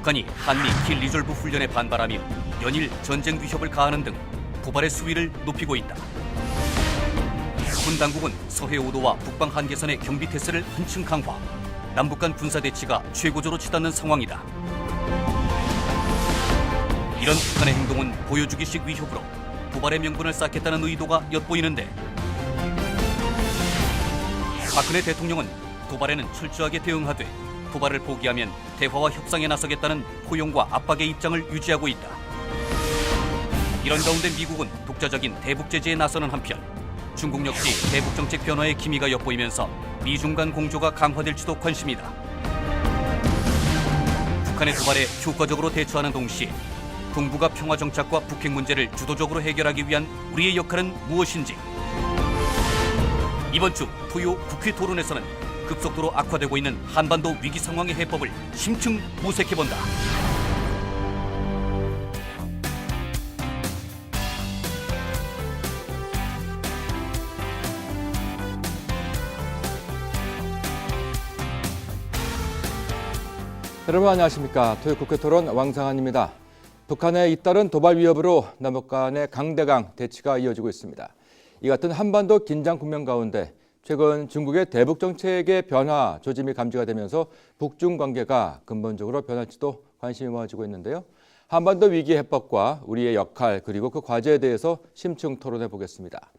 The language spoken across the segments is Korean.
북한이 한미 킬 리졸브 훈련에 반발하며 연일 전쟁 위협을 가하는 등 도발의 수위를 높이고 있다. 군 당국은 서해 5도와 북방 한계선의 경비 태세를 한층 강화, 남북 간 군사 대치가 최고조로 치닫는 상황이다. 이런 북한의 행동은 보여주기식 위협으로 도발의 명분을 쌓겠다는 의도가 엿보이는데, 박근혜 대통령은 도발에는 철저하게 대응하되 도발을 포기하면 대화와 협상에 나서겠다는 포용과 압박의 입장을 유지하고 있다. 이런 가운데 미국은 독자적인 대북 제재에 나서는 한편 중국 역시 대북 정책 변화의 기미가 엿보이면서 미중 간 공조가 강화될지도 관심이다. 북한의 도발에 효과적으로 대처하는 동시에 동북아 평화 정착과 북핵 문제를 주도적으로 해결하기 위한 우리의 역할은 무엇인지, 이번 주 토요 국회 토론에서는 급속도로 악화되고 있는 한반도 위기 상황의 해법을 심층 모색해본다. 여러분 안녕하십니까. 토요 국회 토론 왕상한입니다. 북한의 잇따른 도발 위협으로 남북 간의 강대강 대치가 이어지고 있습니다. 이 같은 한반도 긴장 국면 가운데 최근 중국의 대북 정책의 변화 조짐이 감지가 되면서 북중 관계가 근본적으로 변할지도 관심이 모아지고 있는데요. 한반도 위기 해법과 우리의 역할 그리고 그 과제에 대해서 심층 토론해 보겠습니다.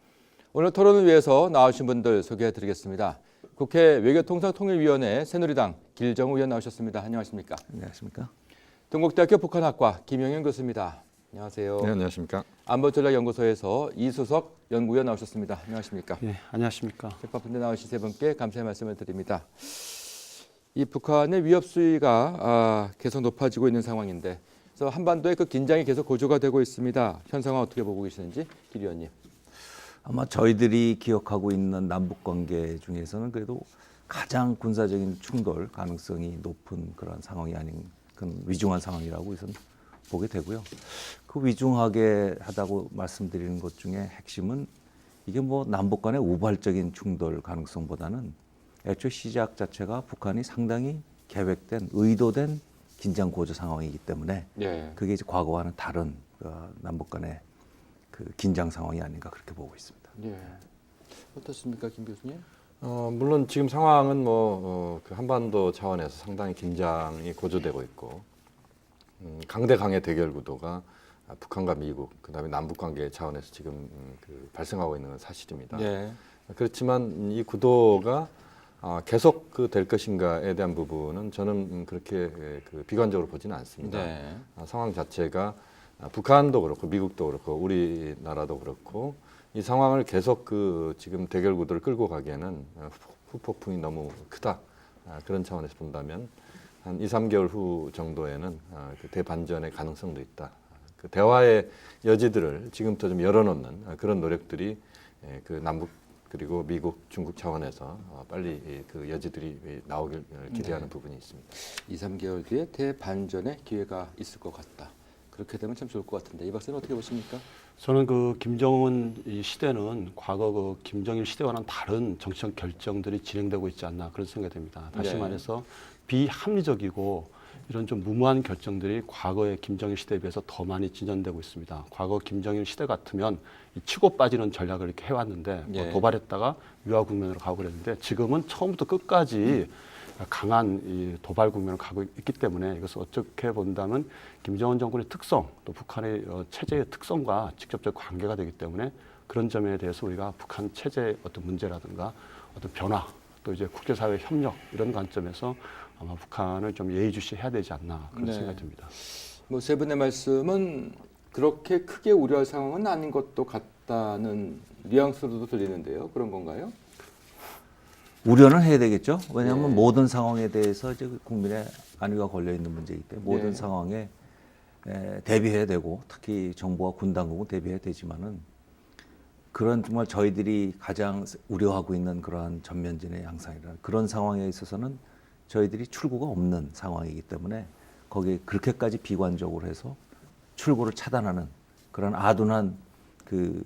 오늘 토론을 위해서 나오신 분들 소개해 드리겠습니다. 국회 외교통상통일위원회 새누리당 길정우 의원 나오셨습니다. 안녕하십니까? 안녕하십니까? 동국대학교 북한학과 김영현 교수입니다. 안녕하세요. 네, 안녕하십니까? 안보전략연구소에서 이수석 연구위원 나오셨습니다. 안녕하십니까? 네, 안녕하십니까? 바쁜데 나오신 세 분께 감사의 말씀을 드립니다. 이 북한의 위협 수위가 계속 높아지고 있는 상황인데, 그래서 한반도의 그 긴장이 계속 고조가 되고 있습니다. 현 상황 어떻게 보고 계시는지 길 의원님. 아마 저희들이 기억하고 있는 남북 관계 중에서는 그래도 가장 군사적인 충돌 가능성이 높은 그런 상황이 아닌 그런 위중한 상황이라고 우선 보게 되고요. 그 위중하게 하다고 말씀드리는 것 중에 핵심은 이게 뭐 남북 간의 우발적인 충돌 가능성보다는 애초에 시작 자체가 북한이 상당히 계획된 의도된 긴장 고조 상황이기 때문에 그게 이제 과거와는 다른 남북 간의 그 긴장 상황이 아닌가 그렇게 보고 있습니다. 어떻습니까, 김 교수님? 물론 지금 상황은 그 한반도 차원에서 상당히 긴장이 고조되고 있고, 강대강의 대결 구도가 북한과 미국, 그다음에 남북 관계 차원에서 지금 발생하고 있는 건 사실입니다. 그렇지만 이 구도가 계속 될 것인가에 대한 부분은 저는 그렇게 비관적으로 보지는 않습니다. 상황 자체가 북한도 그렇고 미국도 그렇고 우리나라도 그렇고 이 상황을 계속 지금 대결 구도를 끌고 가기에는 후폭풍이 너무 크다. 그런 차원에서 본다면 한 2, 3개월 후 정도에는 대반전의 가능성도 있다. 그 대화의 여지들을 지금부터 좀 열어놓는 그런 노력들이 그 남북 그리고 미국, 중국 차원에서 빨리 그 여지들이 나오길 기대하는 부분이 있습니다. 2, 3개월 뒤에 대반전의 기회가 있을 것 같다. 그렇게 되면 참 좋을 것 같은데 이 박사는 어떻게 보십니까? 저는 그 김정은 이 시대는 과거 그 김정일 시대와는 다른 정치적 결정들이 진행되고 있지 않나 그런 생각이 듭니다. 다시 말해서 비합리적이고 이런 좀 무모한 결정들이 과거의 김정일 시대에 비해서 더 많이 진전되고 있습니다. 과거 김정일 시대 같으면 치고 빠지는 전략을 이렇게 해왔는데 뭐 도발했다가 유화 국면으로 가고 그랬는데 지금은 처음부터 끝까지 강한 이 도발 국면을 가고 있기 때문에 이것을 어떻게 본다면 김정은 정권의 특성 또 북한의 체제의 특성과 직접적 관계가 되기 때문에 그런 점에 대해서 우리가 북한 체제의 어떤 문제라든가 어떤 변화 또 이제 국제사회 협력 이런 관점에서 아마 북한을 좀 예의주시해야 되지 않나 그런 생각이 듭니다. 뭐 세 분의 말씀은 그렇게 크게 우려할 상황은 아닌 것도 같다는 뉘앙스로도 들리는데요. 그런 건가요? 우려는 해야 되겠죠. 왜냐하면 모든 상황에 대해서 이제 국민의 안위가 걸려 있는 문제이기 때문에 모든 상황에 대비해야 되고 특히 정부와 군 당국은 대비해야 되지만은 그런 정말 저희들이 가장 우려하고 있는 그러한 전면전의 양상이라는 그런 상황에 있어서는 저희들이 출구가 없는 상황이기 때문에 거기에 그렇게까지 비관적으로 해서 출구를 차단하는 그런 아둔한 그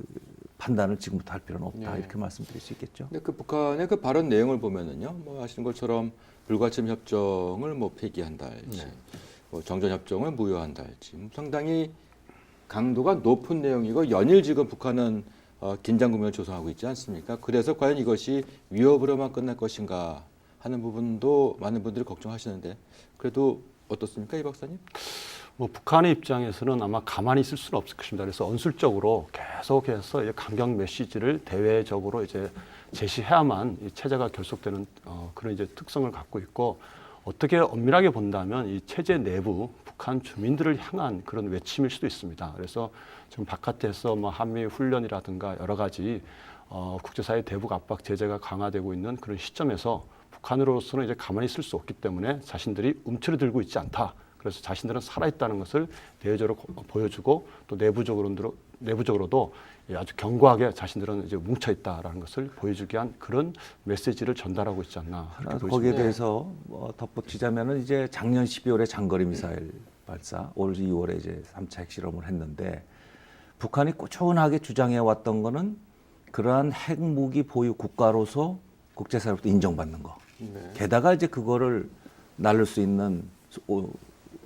판단을 지금부터 할 필요는 없다 이렇게 말씀드릴 수 있겠죠. 근데 그 북한의 그 발언 내용을 보면은요, 뭐 아시는 것처럼 불가침 협정을 뭐 폐기한다 할지, 뭐 정전협정을 무효한다 할지 상당히 강도가 높은 내용이고 연일 지금 북한은 긴장 국면을 조성하고 있지 않습니까? 그래서 과연 이것이 위협으로만 끝날 것인가 하는 부분도 많은 분들이 걱정하시는데 그래도 어떻습니까, 이 박사님? 뭐 북한의 입장에서는 아마 가만히 있을 수는 없을 것입니다. 그래서 언술적으로 계속해서 이제 강경 메시지를 대외적으로 이제 제시해야만 이 체제가 결속되는 그런 이제 특성을 갖고 있고, 어떻게 엄밀하게 본다면 이 체제 내부 북한 주민들을 향한 그런 외침일 수도 있습니다. 그래서 지금 바깥에서 뭐 한미 훈련이라든가 여러 가지 국제사회 대북 압박 제재가 강화되고 있는 그런 시점에서 북한으로서는 이제 가만히 있을 수 없기 때문에 자신들이 움츠러들고 있지 않다. 그래서 자신들은 살아있다는 것을 대외적으로 보여주고 또 내부적으로도 아주 견고하게 자신들은 이제 뭉쳐있다라는 것을 보여주기 위한 그런 메시지를 전달하고 있지 않나. 거기에 대해서 덧붙이자면은 이제 작년 12월에 장거리 미사일 발사, 올 2월에 이제 3차 핵실험을 했는데 북한이 꾸준하게 주장해 왔던 거는 그러한 핵무기 보유 국가로서 국제사회로부터 인정받는 거. 네. 게다가 이제 그거를 날릴 수 있는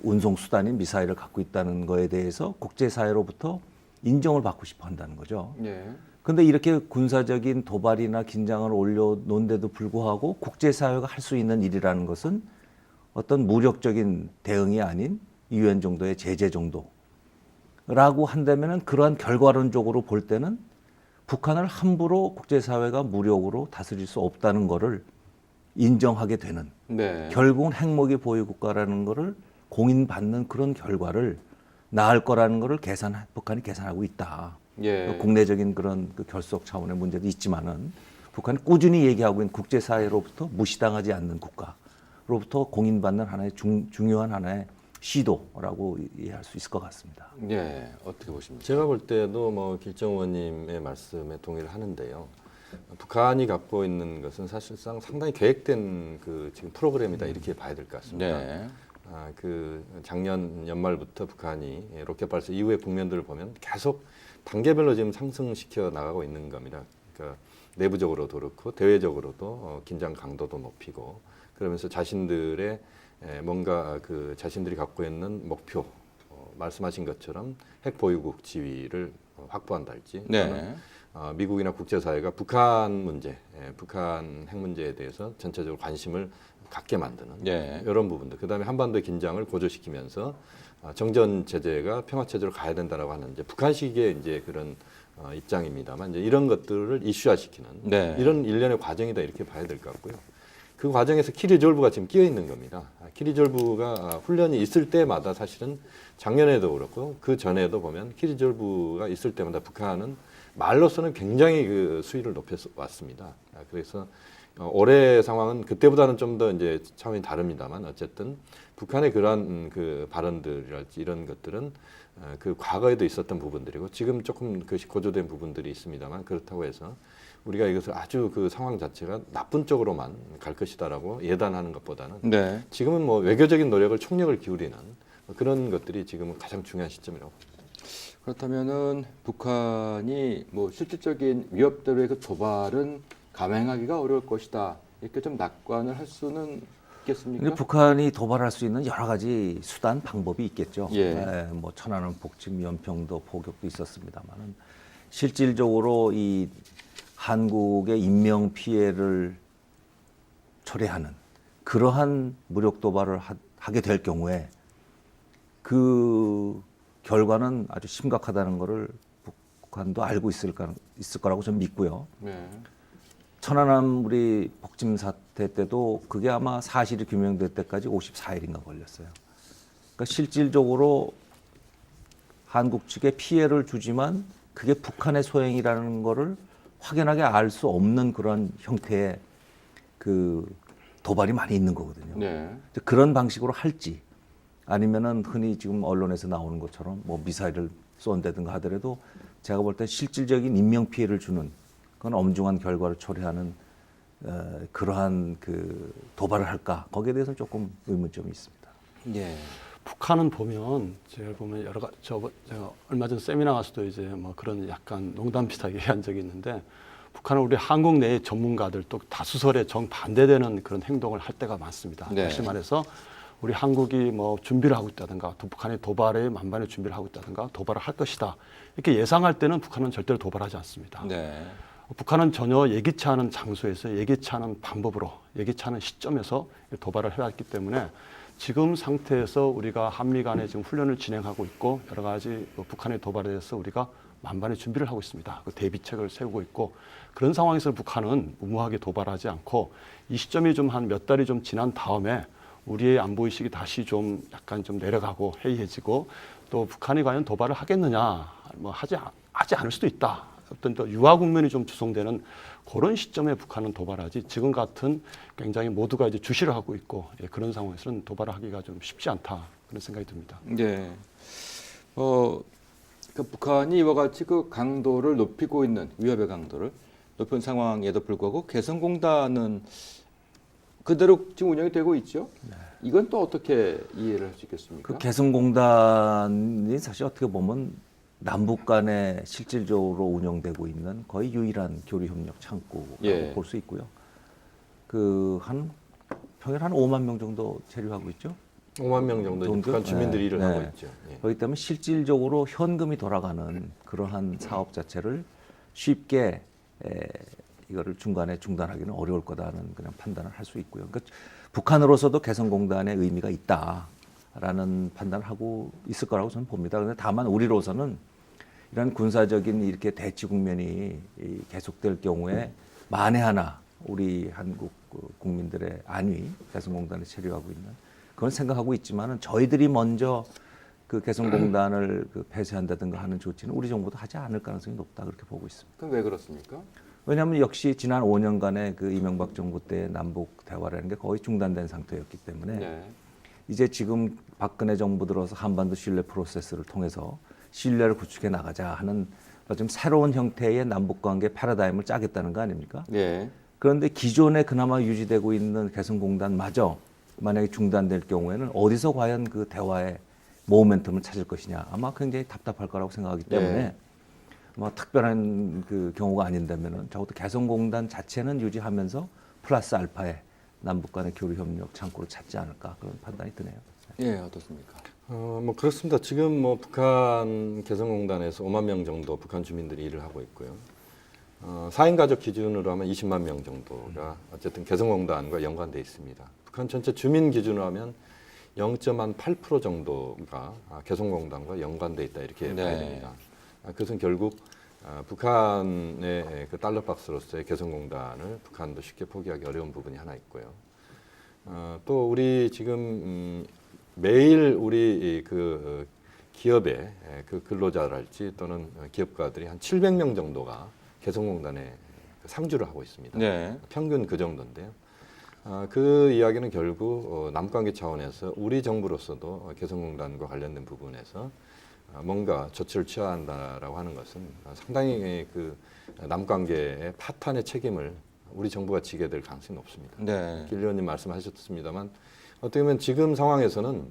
운송 수단인 미사일을 갖고 있다는 거에 대해서 국제사회로부터 인정을 받고 싶어 한다는 거죠. 네. 근데 이렇게 군사적인 도발이나 긴장을 올려놓은데도 불구하고 국제사회가 할 수 있는 일이라는 것은 어떤 무력적인 대응이 아닌 유엔 정도의 제재 정도라고 한다면은 그러한 결과론적으로 볼 때는 북한을 함부로 국제사회가 무력으로 다스릴 수 없다는 거를 인정하게 되는 네. 결국은 핵무기 보유 국가라는 거를 공인받는 그런 결과를 낳을 거라는 거를 북한이 계산하고 있다. 예. 국내적인 그런 그 결속 차원의 문제도 있지만은 북한이 꾸준히 얘기하고 있는 국제사회로부터 무시당하지 않는 국가로부터 공인받는 하나의 중요한 하나의 시도라고 이해할 수 있을 것 같습니다. 예. 어떻게 보십니까? 제가 볼 때도 뭐 길정 의원님의 말씀에 동의를 하는데요. 북한이 갖고 있는 것은 사실상 상당히 계획된 그 지금 프로그램이다 이렇게 봐야 될 것 같습니다. 네. 그 작년 연말부터 북한이 로켓 발사 이후의 국면들을 보면 계속 단계별로 지금 상승시켜 나가고 있는 겁니다. 그러니까 내부적으로도 그렇고 대외적으로도 긴장 강도도 높이고 그러면서 자신들의 뭔가 그 자신들이 갖고 있는 목표 말씀하신 것처럼 핵 보유국 지위를 확보한달지 네. 미국이나 국제사회가 북한 문제, 북한 핵 문제에 대해서 전체적으로 관심을 갖게 만드는 예. 이런 부분들. 그다음에 한반도의 긴장을 고조시키면서 정전 체제가 평화 체제로 가야 된다라고 하는 이제 북한식의 이제 그런 입장입니다만 이제 이런 것들을 이슈화시키는 네. 이런 일련의 과정이다 이렇게 봐야 될 것 같고요. 그 과정에서 키리졸브가 지금 끼어 있는 겁니다. 키리졸브가 훈련이 있을 때마다 사실은 작년에도 그렇고 그 전에도 보면 키리졸브가 있을 때마다 북한은 말로서는 굉장히 그 수위를 높여 왔습니다. 그래서 올해 상황은 그때보다는 좀 더 이제 차원이 다릅니다만 어쨌든 북한의 그러한 그 발언들이랄지 이런 것들은 그 과거에도 있었던 부분들이고 지금 조금 그것이 고조된 부분들이 있습니다만 그렇다고 해서 우리가 이것을 아주 그 상황 자체가 나쁜 쪽으로만 갈 것이다라고 예단하는 것보다는 네. 지금은 뭐 외교적인 노력을 총력을 기울이는 그런 것들이 지금은 가장 중요한 시점이라고 봅니다. 그렇다면은 북한이 뭐 실질적인 위협들의 그 도발은 감행하기가 어려울 것이다. 이렇게 좀 낙관을 할 수는 있겠습니까? 근데 북한이 도발할 수 있는 여러 가지 수단 방법이 있겠죠. 예. 뭐 천안함 복침 연평도 포격도 있었습니다만은 실질적으로 이 한국의 인명 피해를 초래하는 그러한 무력 도발을 하게 될 경우에 그 결과는 아주 심각하다는 것을 북한도 알고 있을 거라고 저는 믿고요. 네. 천안함 우리 복침 사태 때도 그게 아마 사실이 규명될 때까지 54일인가 걸렸어요. 그러니까 실질적으로 한국 측에 피해를 주지만 그게 북한의 소행이라는 거를 확연하게 알 수 없는 그런 형태의 그 도발이 많이 있는 거거든요. 네. 그런 방식으로 할지 아니면은 흔히 지금 언론에서 나오는 것처럼 뭐 미사일을 쏜다든가 하더라도 제가 볼 때 실질적인 인명 피해를 주는 그건 엄중한 결과를 초래하는 그러한 그 도발을 할까 거기에 대해서 조금 의문점이 있습니다. 예. 북한은 보면 제가 보면 여러 가지 제가 얼마 전 세미나 가서도 이제 뭐 그런 약간 농담 비슷하게 한 적이 있는데 북한은 우리 한국 내의 전문가들 또 다수설에 정반대되는 그런 행동을 할 때가 많습니다. 네. 다시 말해서 우리 한국이 뭐 준비를 하고 있다든가 또 북한이 도발에 만반의 준비를 하고 있다든가 도발을 할 것이다. 이렇게 예상할 때는 북한은 절대로 도발하지 않습니다. 네. 북한은 전혀 예기치 않은 장소에서 예기치 않은 방법으로 예기치 않은 시점에서 도발을 해왔기 때문에 지금 상태에서 우리가 한미 간에 지금 훈련을 진행하고 있고 여러 가지 북한의 도발에 대해서 우리가 만반의 준비를 하고 있습니다. 그 대비책을 세우고 있고 그런 상황에서 북한은 무모하게 도발하지 않고 이 시점이 좀 한 몇 달이 좀 지난 다음에 우리의 안보 의식이 다시 좀 약간 좀 내려가고 해이해지고 또 북한이 과연 도발을 하겠느냐 뭐 하지 않을 수도 있다. 어떤 또 유화 국면이 좀 조성되는 그런 시점에 북한은 도발하지 지금 같은 굉장히 모두가 이제 주시를 하고 있고 그런 상황에서는 도발을 하기가 좀 쉽지 않다 그런 생각이 듭니다. 네. 그 북한이 이와 같이 그 강도를 높이고 있는 위협의 강도를 높인 상황에도 불구하고 개성공단은 그대로 지금 운영이 되고 있죠. 이건 또 어떻게 이해를 할 수 있겠습니까? 그 개성공단이 사실 어떻게 보면 남북 간에 실질적으로 운영되고 있는 거의 유일한 교류협력 창구라고 예. 볼 수 있고요. 그 평일 한 5만 명 정도 체류하고 있죠. 5만 명 정도 정도? 북한 주민들이 네. 일을 네. 하고 있죠. 예. 그렇기 때문에 실질적으로 현금이 돌아가는 그러한 사업 자체를 쉽게 이거를 중간에 중단하기는 어려울 거다는 그냥 판단을 할 수 있고요. 그러니까 북한으로서도 개성공단의 의미가 있다라는 판단을 하고 있을 거라고 저는 봅니다. 그런데 다만 우리로서는 이런 군사적인 이렇게 대치 국면이 계속될 경우에 만에 하나 우리 한국 국민들의 안위, 개성공단에 체류하고 있는 그건 생각하고 있지만은 저희들이 먼저 그 개성공단을 그 폐쇄한다든가 하는 조치는 우리 정부도 하지 않을 가능성이 높다 그렇게 보고 있습니다. 그럼 왜 그렇습니까? 왜냐하면 역시 지난 5년간의 그 이명박 정부 때 남북 대화라는 게 거의 중단된 상태였기 때문에 네. 이제 지금 박근혜 정부 들어서 한반도 신뢰 프로세스를 통해서 신뢰를 구축해 나가자 하는 좀 새로운 형태의 남북관계 패러다임을 짜겠다는 거 아닙니까? 네. 그런데 기존에 그나마 유지되고 있는 개성공단마저 만약에 중단될 경우에는 어디서 과연 그 대화의 모멘텀을 찾을 것이냐 아마 굉장히 답답할 거라고 생각하기 때문에 네. 뭐 특별한 그 경우가 아닌다면은 적어도 개성공단 자체는 유지하면서 플러스 알파의 남북 간의 교류 협력 창구를 찾지 않을까 그런 판단이 드네요. 예, 어떻습니까? 뭐 그렇습니다. 지금 뭐 북한 개성공단에서 5만 명 정도 북한 주민들이 일을 하고 있고요. 4인 가족 기준으로 하면 20만 명 정도가 어쨌든 개성공단과 연관돼 있습니다. 북한 전체 주민 기준으로 하면 0.8% 정도가 개성공단과 연관돼 있다 이렇게 네. 봐야 됩니다. 그것은 결국 북한의 그 달러박스로서의 개성공단을 북한도 쉽게 포기하기 어려운 부분이 하나 있고요. 또 우리 지금 매일 우리 그 기업의 그 근로자랄지 또는 기업가들이 한 700명 정도가 개성공단에 상주를 하고 있습니다. 네. 평균 그 정도인데요. 그 이야기는 결국 남관계 차원에서 우리 정부로서도 개성공단과 관련된 부분에서 뭔가 조치를 취해야 한다라고 하는 것은 상당히 그 남관계의 파탄의 책임을 우리 정부가 지게 될 가능성이 높습니다. 네. 길 의원님 말씀하셨습니다만 어떻게 보면 지금 상황에서는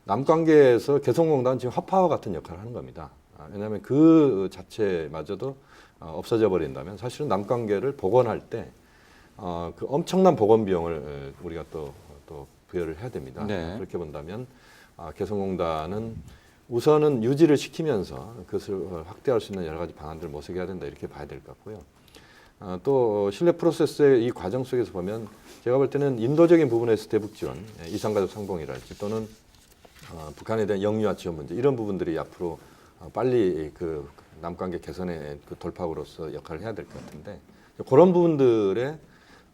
남관계에서 개성공단은 지금 화파와 같은 역할을 하는 겁니다. 왜냐하면 그 자체마저도 없어져 버린다면 사실은 남관계를 복원할 때 그 엄청난 복원 비용을 우리가 또 부여를 해야 됩니다. 네. 그렇게 본다면 개성공단은 우선은 유지를 시키면서 그것을 확대할 수 있는 여러 가지 방안들을 모색해야 된다 이렇게 봐야 될 것 같고요. 또 신뢰 프로세스의 이 과정 속에서 보면 제가 볼 때는 인도적인 부분에서 대북 지원, 이산가족 상봉이랄지 또는 북한에 대한 영유아 지원 문제 이런 부분들이 앞으로 빨리 그 남관계 개선의 그 돌파구로서 역할을 해야 될 것 같은데 그런 부분들의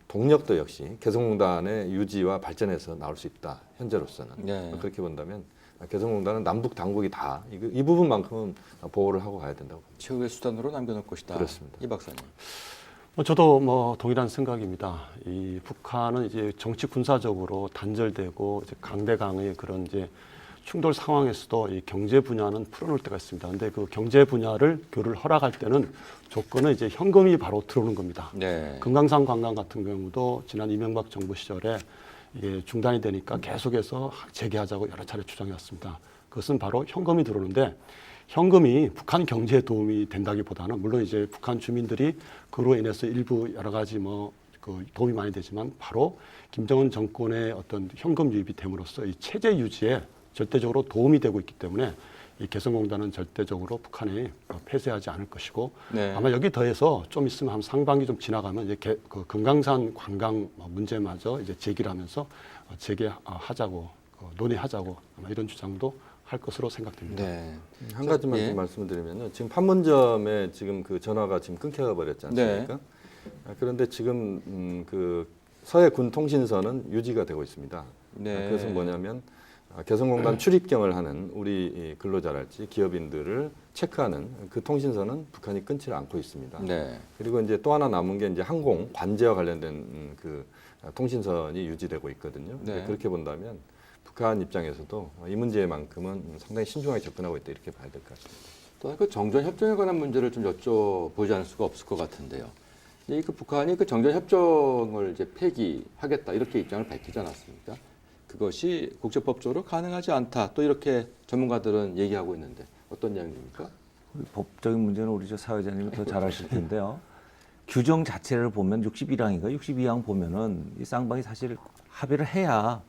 동력도 역시 개성공단의 유지와 발전에서 나올 수 있다 현재로서는 네. 그렇게 본다면 개성공단은 남북 당국이 다 이 부분만큼은 보호를 하고 가야 된다고 봅니다. 최후의 수단으로 남겨놓을 것이다. 그렇습니다. 이 박사님. 저도 뭐 동일한 생각입니다. 이 북한은 이제 정치 군사적으로 단절되고 이제 강대강의 그런 이제 충돌 상황에서도 이 경제 분야는 풀어놓을 때가 있습니다. 근데 그 경제 분야를 교류를 허락할 때는 조건은 이제 현금이 바로 들어오는 겁니다. 네. 금강산 관광 같은 경우도 지난 이명박 정부 시절에 이게 중단이 되니까 계속해서 재개하자고 여러 차례 주장해왔습니다. 그것은 바로 현금이 들어오는데 현금이 북한 경제에 도움이 된다기보다는 물론 이제 북한 주민들이 그로 인해서 일부 여러 가지 뭐 그 도움이 많이 되지만 바로 김정은 정권의 어떤 현금 유입이 됨으로써 이 체제 유지에 절대적으로 도움이 되고 있기 때문에 이 개성공단은 절대적으로 북한이 폐쇄하지 않을 것이고 네. 아마 여기 더해서 좀 있으면 한 상반기 좀 지나가면 이제 그 금강산 관광 문제마저 이제 제기를 하면서 재개하자고 논의하자고 아마 이런 주장도 할 것으로 생각됩니다. 네. 한 가지만 예. 좀 말씀을 드리면요. 지금 판문점에 지금 그 전화가 지금 끊겨 버렸지 않습니까? 그런데 지금 그 서해 군 통신선은 유지가 되고 있습니다. 네. 그것은 뭐냐면 개성공단 출입경을 하는 우리 근로자랄지 기업인들을 체크하는 그 통신선은 북한이 끊지 않고 있습니다. 네. 그리고 이제 또 하나 남은 게 이제 항공 관제와 관련된 그 통신선이 유지되고 있거든요. 네. 그렇게 본다면 북한 입장에서도 이 문제만큼은 상당히 신중하게 접근하고 있다 이렇게 봐야 될 것 같습니다. 또 그 정전 협정에 관한 문제를 좀 여쭤보지 않을 수가 없을 것 같은데요. 이 그 북한이 그 정전 협정을 이제 폐기하겠다 이렇게 입장을 밝히지 않았습니까? 그것이 국제법적으로 가능하지 않다. 또 이렇게 전문가들은 얘기하고 있는데 어떤 이야기입니까? 법적인 문제는 우리 저 사회자님이 더 잘 아실 텐데요. 규정 자체를 보면 61항인가 62항 보면은 이 쌍방이 사실 합의를 해야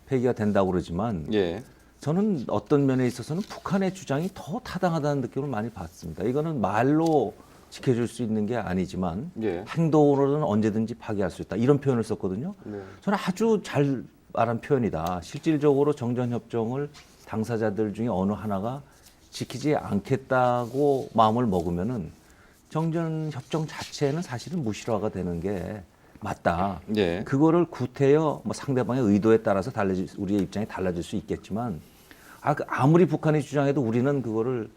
폐기가 된다고 그러지만 예. 저는 어떤 면에 있어서는 북한의 주장이 더 타당하다는 느낌을 많이 받습니다. 이거는 말로 지켜줄 수 있는 게 아니지만 예. 행동으로는 언제든지 파기할 수 있다. 이런 표현을 썼거든요. 네. 저는 아주 잘 말한 표현이다. 실질적으로 정전협정을 당사자들 중에 어느 하나가 지키지 않겠다고 마음을 먹으면은 정전협정 자체는 사실은 무실화가 되는 게 맞다. 예. 그거를 구태여 뭐 상대방의 의도에 따라서 우리의 입장이 달라질 수 있겠지만 아무리 북한이 주장해도 우리는 그거를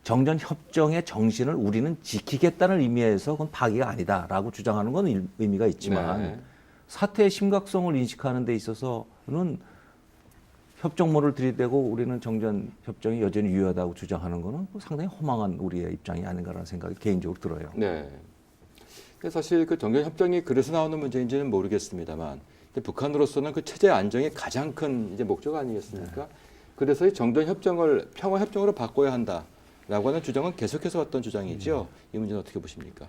정전협정의 정신을 우리는 지키겠다는 의미에서 그건 파기가 아니다라고 주장하는 건 의미가 있지만 네. 사태의 심각성을 인식하는 데 있어서는 협정문을 들이대고 우리는 정전협정이 여전히 유효하다고 주장하는 것은 상당히 허망한 우리의 입장이 아닌가라는 생각이 개인적으로 들어요. 네. 사실 그 정전 협정이 그래서 나오는 문제인지는 모르겠습니다만 북한으로서는 그 체제 안정이 가장 큰 이제 목적 아니겠습니까? 네. 그래서 이 정전 협정을 평화 협정으로 바꿔야 한다라고 하는 주장은 계속해서 왔던 주장이죠. 이 문제는 어떻게 보십니까?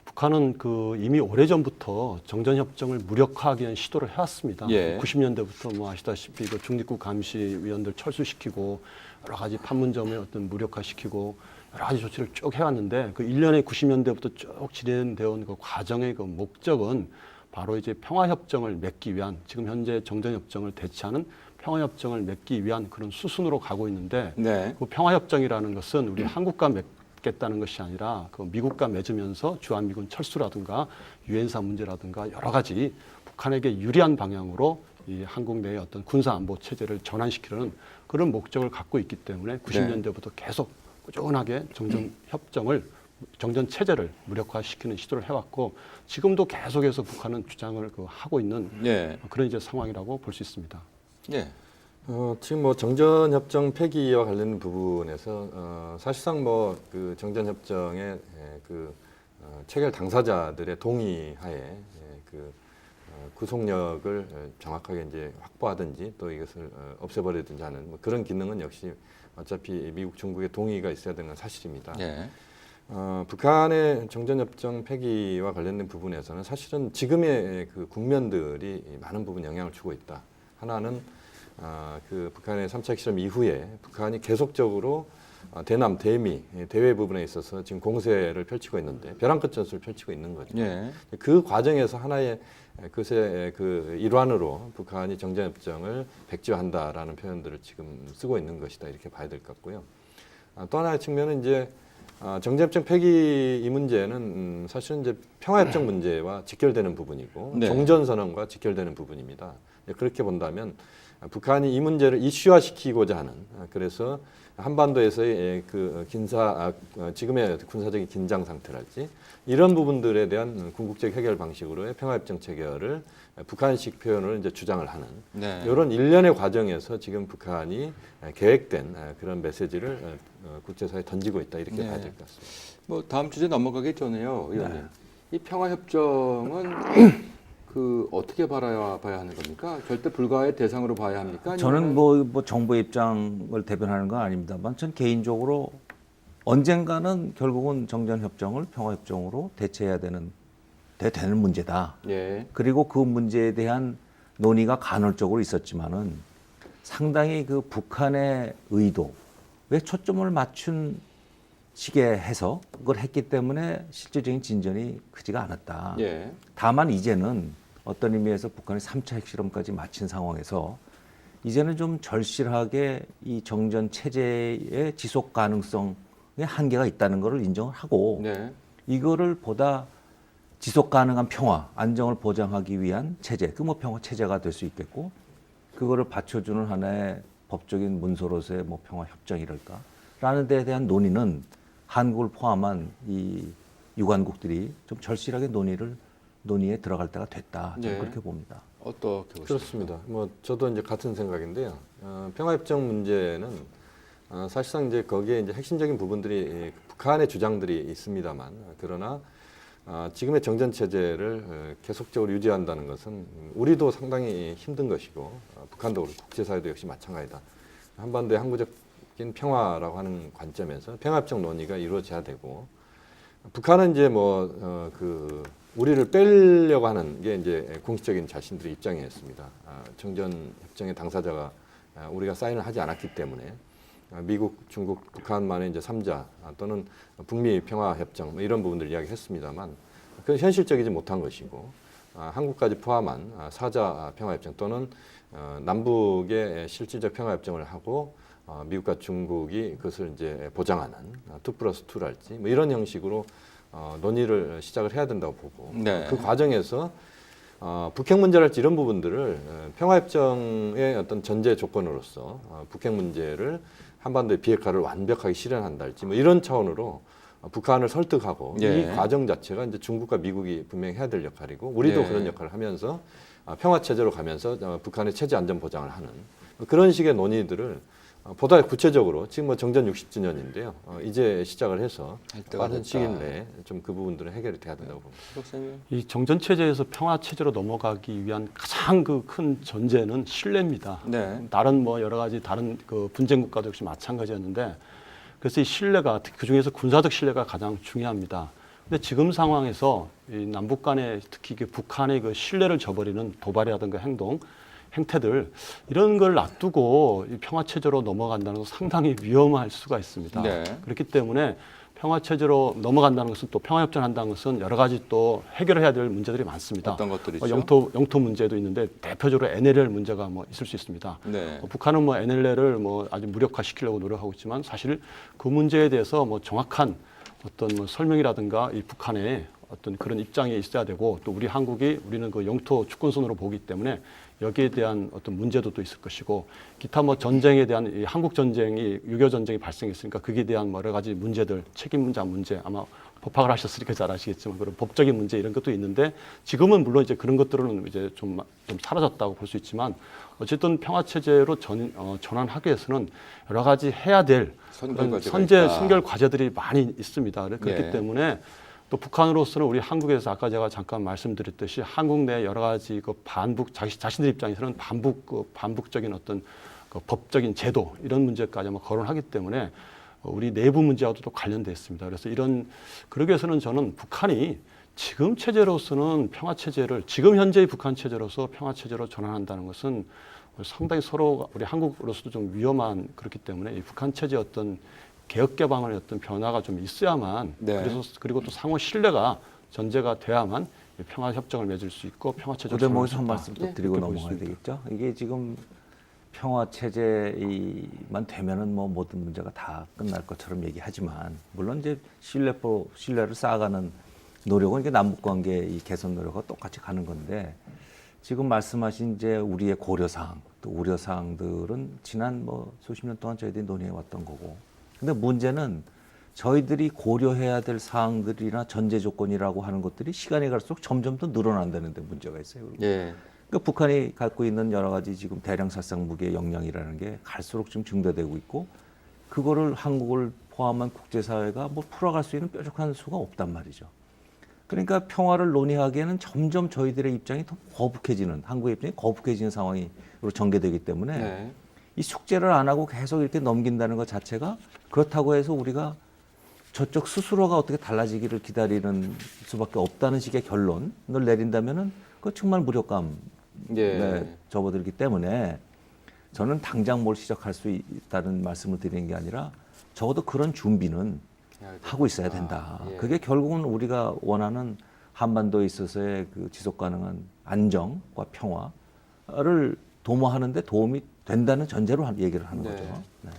북한은 그 이미 오래전부터 정전협정을 무력화하기 위한 시도를 해왔습니다. 예. 90년대부터 뭐 아시다시피 그 중립국 감시위원들 철수시키고 여러 가지 판문점에 어떤 무력화시키고 여러 가지 조치를 쭉 해왔는데 그 일련의 90년대부터 쭉 진행되어 온 그 과정의 그 목적은 바로 이제 평화협정을 맺기 위한 지금 현재 정전협정을 대체하는 평화협정을 맺기 위한 그런 수순으로 가고 있는데 네. 그 평화협정이라는 것은 우리 한국과 맺겠다는 것이 아니라 그 미국과 맺으면서 주한미군 철수라든가 유엔사 문제라든가 여러 가지 북한에게 유리한 방향으로 이 한국 내의 어떤 군사 안보 체제를 전환시키려는 그런 목적을 갖고 있기 때문에 90년대부터 계속 꾸준하게 정전 체제를 무력화시키는 시도를 해왔고 지금도 계속해서 북한은 주장을 하고 있는 네. 그런 이제 상황이라고 볼 수 있습니다. 네. 지금 뭐 정전협정 폐기와 관련된 부분에서 사실상 뭐 그 정전협정의 그 체결 당사자들의 동의하에 그 구속력을 정확하게 이제 확보하든지 또 이것을 없애버리든지 하는 뭐 그런 기능은 역시 어차피 미국, 중국의 동의가 있어야 되는 건 사실입니다. 네. 북한의 정전협정 폐기와 관련된 부분에서는 사실은 지금의 그 국면들이 많은 부분 영향을 주고 있다. 하나는 그 북한의 3차 핵실험 이후에 북한이 계속적으로 대남, 대미, 대외 부분에 있어서 지금 공세를 펼치고 있는데 벼랑 끝 전술을 펼치고 있는 거죠. 네. 그 과정에서 하나의 그새 그 일환으로 북한이 정전협정을 백지화한다라는 표현들을 지금 쓰고 있는 것이다 이렇게 봐야 될 것 같고요. 또 하나의 측면은 이제 정전협정 폐기 이 문제는 사실은 이제 평화협정 문제와 직결되는 부분이고 네. 종전선언과 직결되는 부분입니다. 그렇게 본다면 북한이 이 문제를 이슈화시키고자 하는 그래서 한반도에서의 그 지금의 군사적인 긴장 상태랄지 이런 부분들에 대한 궁극적 해결 방식으로의 평화협정 체결을 북한식 표현을 이제 주장을 하는 네. 이런 일련의 과정에서 지금 북한이 계획된 그런 메시지를 국제사회에 던지고 있다 이렇게 네. 봐야 될 것 같습니다. 뭐 다음 주제 넘어가기 전에요, 의원님. 이 평화협정은 그 어떻게 봐야 하는 겁니까? 절대 불가의 대상으로 봐야 합니까? 저는 뭐 정부의 입장을 대변하는 건 아닙니다만 전 개인적으로 언젠가는 결국은 정전협정을 평화협정으로 대체해야 되는 되는 문제다. 예. 그리고 그 문제에 대한 논의가 간헐적으로 있었지만은 상당히 그 북한의 의도에 초점을 맞춘 식에 해서 그걸 했기 때문에 실질적인 진전이 크지가 않았다. 예. 다만 이제는 어떤 의미에서 북한이 3차 핵실험까지 마친 상황에서 이제는 좀 절실하게 이 정전 체제의 지속 가능성에 한계가 있다는 것을 인정을 하고 네. 이거를 보다 지속 가능한 평화, 안정을 보장하기 위한 체제, 그 뭐 평화 체제가 될 수 있겠고 그거를 받쳐주는 하나의 법적인 문서로서의 뭐 평화 협정이랄까라는 데에 대한 논의는 한국을 포함한 이 유관국들이 좀 절실하게 논의에 들어갈 때가 됐다. 저는 네. 그렇게 봅니다. 어떻게 보십니까? 그렇습니다. 뭐 저도 이제 같은 생각인데요. 평화협정 문제는 사실상 이제 거기에 이제 핵심적인 부분들이 북한의 주장들이 있습니다만 그러나 지금의 정전 체제를 계속적으로 유지한다는 것은 우리도 상당히 힘든 것이고 북한도 그렇고 국제사회도 역시 마찬가지다. 한반도의 항구적인 평화라고 하는 관점에서 평화협정 논의가 이루어져야 되고 북한은 이제 우리를 빼려고 하는 게 이제 공식적인 자신들의 입장이었습니다. 정전 협정의 당사자가 우리가 사인을 하지 않았기 때문에 미국, 중국, 북한만의 이제 3자 또는 북미 평화 협정 뭐 이런 부분들 이야기했습니다만 그건 현실적이지 못한 것이고 한국까지 포함한 4자 평화 협정 또는 남북의 실질적 평화 협정을 하고 미국과 중국이 그것을 이제 보장하는 2+2랄지 뭐 이런 형식으로 논의를 시작을 해야 된다고 보고 네. 그 과정에서 북핵 문제랄지 이런 부분들을 평화협정의 어떤 전제 조건으로서 북핵 문제를 한반도의 비핵화를 완벽하게 실현한달지 뭐 이런 차원으로 북한을 설득하고 예. 이 과정 자체가 이제 중국과 미국이 분명히 해야 될 역할이고 우리도 예. 그런 역할을 하면서 평화 체제로 가면서 북한의 체제 안전 보장을 하는 그런 식의 논의들을 보다 구체적으로 지금 뭐 정전 60주년인데요. 이제 시작을 해서 할 때가 빠른 됐다. 시일 내에 좀 그 부분들은 해결이 돼야 된다고 봅니다. 박사님. 이 정전 체제에서 평화 체제로 넘어가기 위한 가장 그 큰 전제는 신뢰입니다. 네. 다른 뭐 여러 가지 다른 그 분쟁 국가도 역시 마찬가지였는데 그래서 이 신뢰가 그 중에서 군사적 신뢰가 가장 중요합니다. 근데 지금 상황에서 이 남북 간의 특히 그 북한의 그 신뢰를 저버리는 도발이라든가 행태들 이런 걸 놔두고 이 평화 체제로 넘어간다는 것은 상당히 위험할 수가 있습니다. 네. 그렇기 때문에 평화 체제로 넘어간다는 것은 또 평화 협정한다는 것은 여러 가지 또 해결해야 될 문제들이 많습니다. 어떤 것들이죠? 영토 문제도 있는데 대표적으로 NLL 문제가 뭐 있을 수 있습니다. 네. 북한은 뭐 NLL을 뭐 아주 무력화시키려고 노력하고 있지만 사실 그 문제에 대해서 뭐 정확한 어떤 뭐 설명이라든가 이 북한의 어떤 그런 입장에 있어야 되고 또 우리는 그 영토 주권선으로 보기 때문에 여기에 대한 어떤 문제도 또 있을 것이고 기타 뭐 전쟁에 대한 이 한국 전쟁이 6.25 전쟁이 발생했으니까 거기에 대한 여러 가지 문제들 책임 문제 아마 법학을 하셨으니까 잘 아시겠지만 그런 법적인 문제 이런 것도 있는데 지금은 물론 이제 그런 것들은 이제 좀 사라졌다고 볼 수 있지만 어쨌든 평화 체제로 전환하기 위해서는 여러 가지 해야 될 선결 과제들이 많이 있습니다. 그렇기 네. 때문에 또 북한으로서는 우리 한국에서 아까 제가 잠깐 말씀드렸듯이 한국 내 여러 가지 그 자신들 입장에서는 반북적인 어떤 그 법적인 제도 이런 문제까지 아마 거론하기 때문에 우리 내부 문제와도 또 관련돼 있습니다. 그래서 그러기 위해서는 저는 북한이 지금 체제로서는 평화 체제를 지금 현재의 북한 체제로서 평화 체제로 전환한다는 것은 상당히 서로 우리 한국으로서도 좀 위험한 그렇기 때문에 이 북한 체제 어떤 개혁 개방의 어떤 변화가 좀 있어야만 네. 그리고 또 상호 신뢰가 전제가 돼야만 평화 협정을 맺을 수 있고 평화 체제를 그 대목에서 한 전환할 말씀 수 또 있다. 드리고 그렇게 넘어가야 보겠습니다. 되겠죠. 이게 지금 평화 체제만 되면은 뭐 모든 문제가 다 끝날 것처럼 얘기하지만 물론 이제 신뢰를 쌓아가는 노력은 이게 남북 관계 이 개선 노력과 똑같이 가는 건데 지금 말씀하신 이제 우리의 고려사항 또 우려사항들은 지난 뭐 수십 년 동안 저희들이 논의해 왔던 거고 근데 문제는 저희들이 고려해야 될 사항들이나 전제 조건이라고 하는 것들이 시간이 갈수록 점점 더 늘어난다는 데 문제가 있어요. 예. 그러니까 북한이 갖고 있는 여러 가지 지금 대량 살상 무기의 역량이라는 게 갈수록 지금 증대되고 있고 그거를 한국을 포함한 국제사회가 뭐 풀어갈 수 있는 뾰족한 수가 없단 말이죠. 그러니까 평화를 논의하기에는 점점 저희들의 입장이 더 거북해지는 한국의 입장이 거북해지는 상황으로 전개되기 때문에 네. 이 숙제를 안 하고 계속 이렇게 넘긴다는 것 자체가 그렇다고 해서 우리가 저쪽 스스로가 어떻게 달라지기를 기다리는 수밖에 없다는 식의 결론을 내린다면은 그 정말 무력감에 접어들기 때문에 저는 당장 뭘 시작할 수 있다는 말씀을 드리는 게 아니라 적어도 그런 준비는 하고 있어야 된다. 그게 결국은 우리가 원하는 한반도에 있어서의 그 지속 가능한 안정과 평화를 도모하는 데 도움이 된다는 전제로 얘기를 하는 거죠. 네.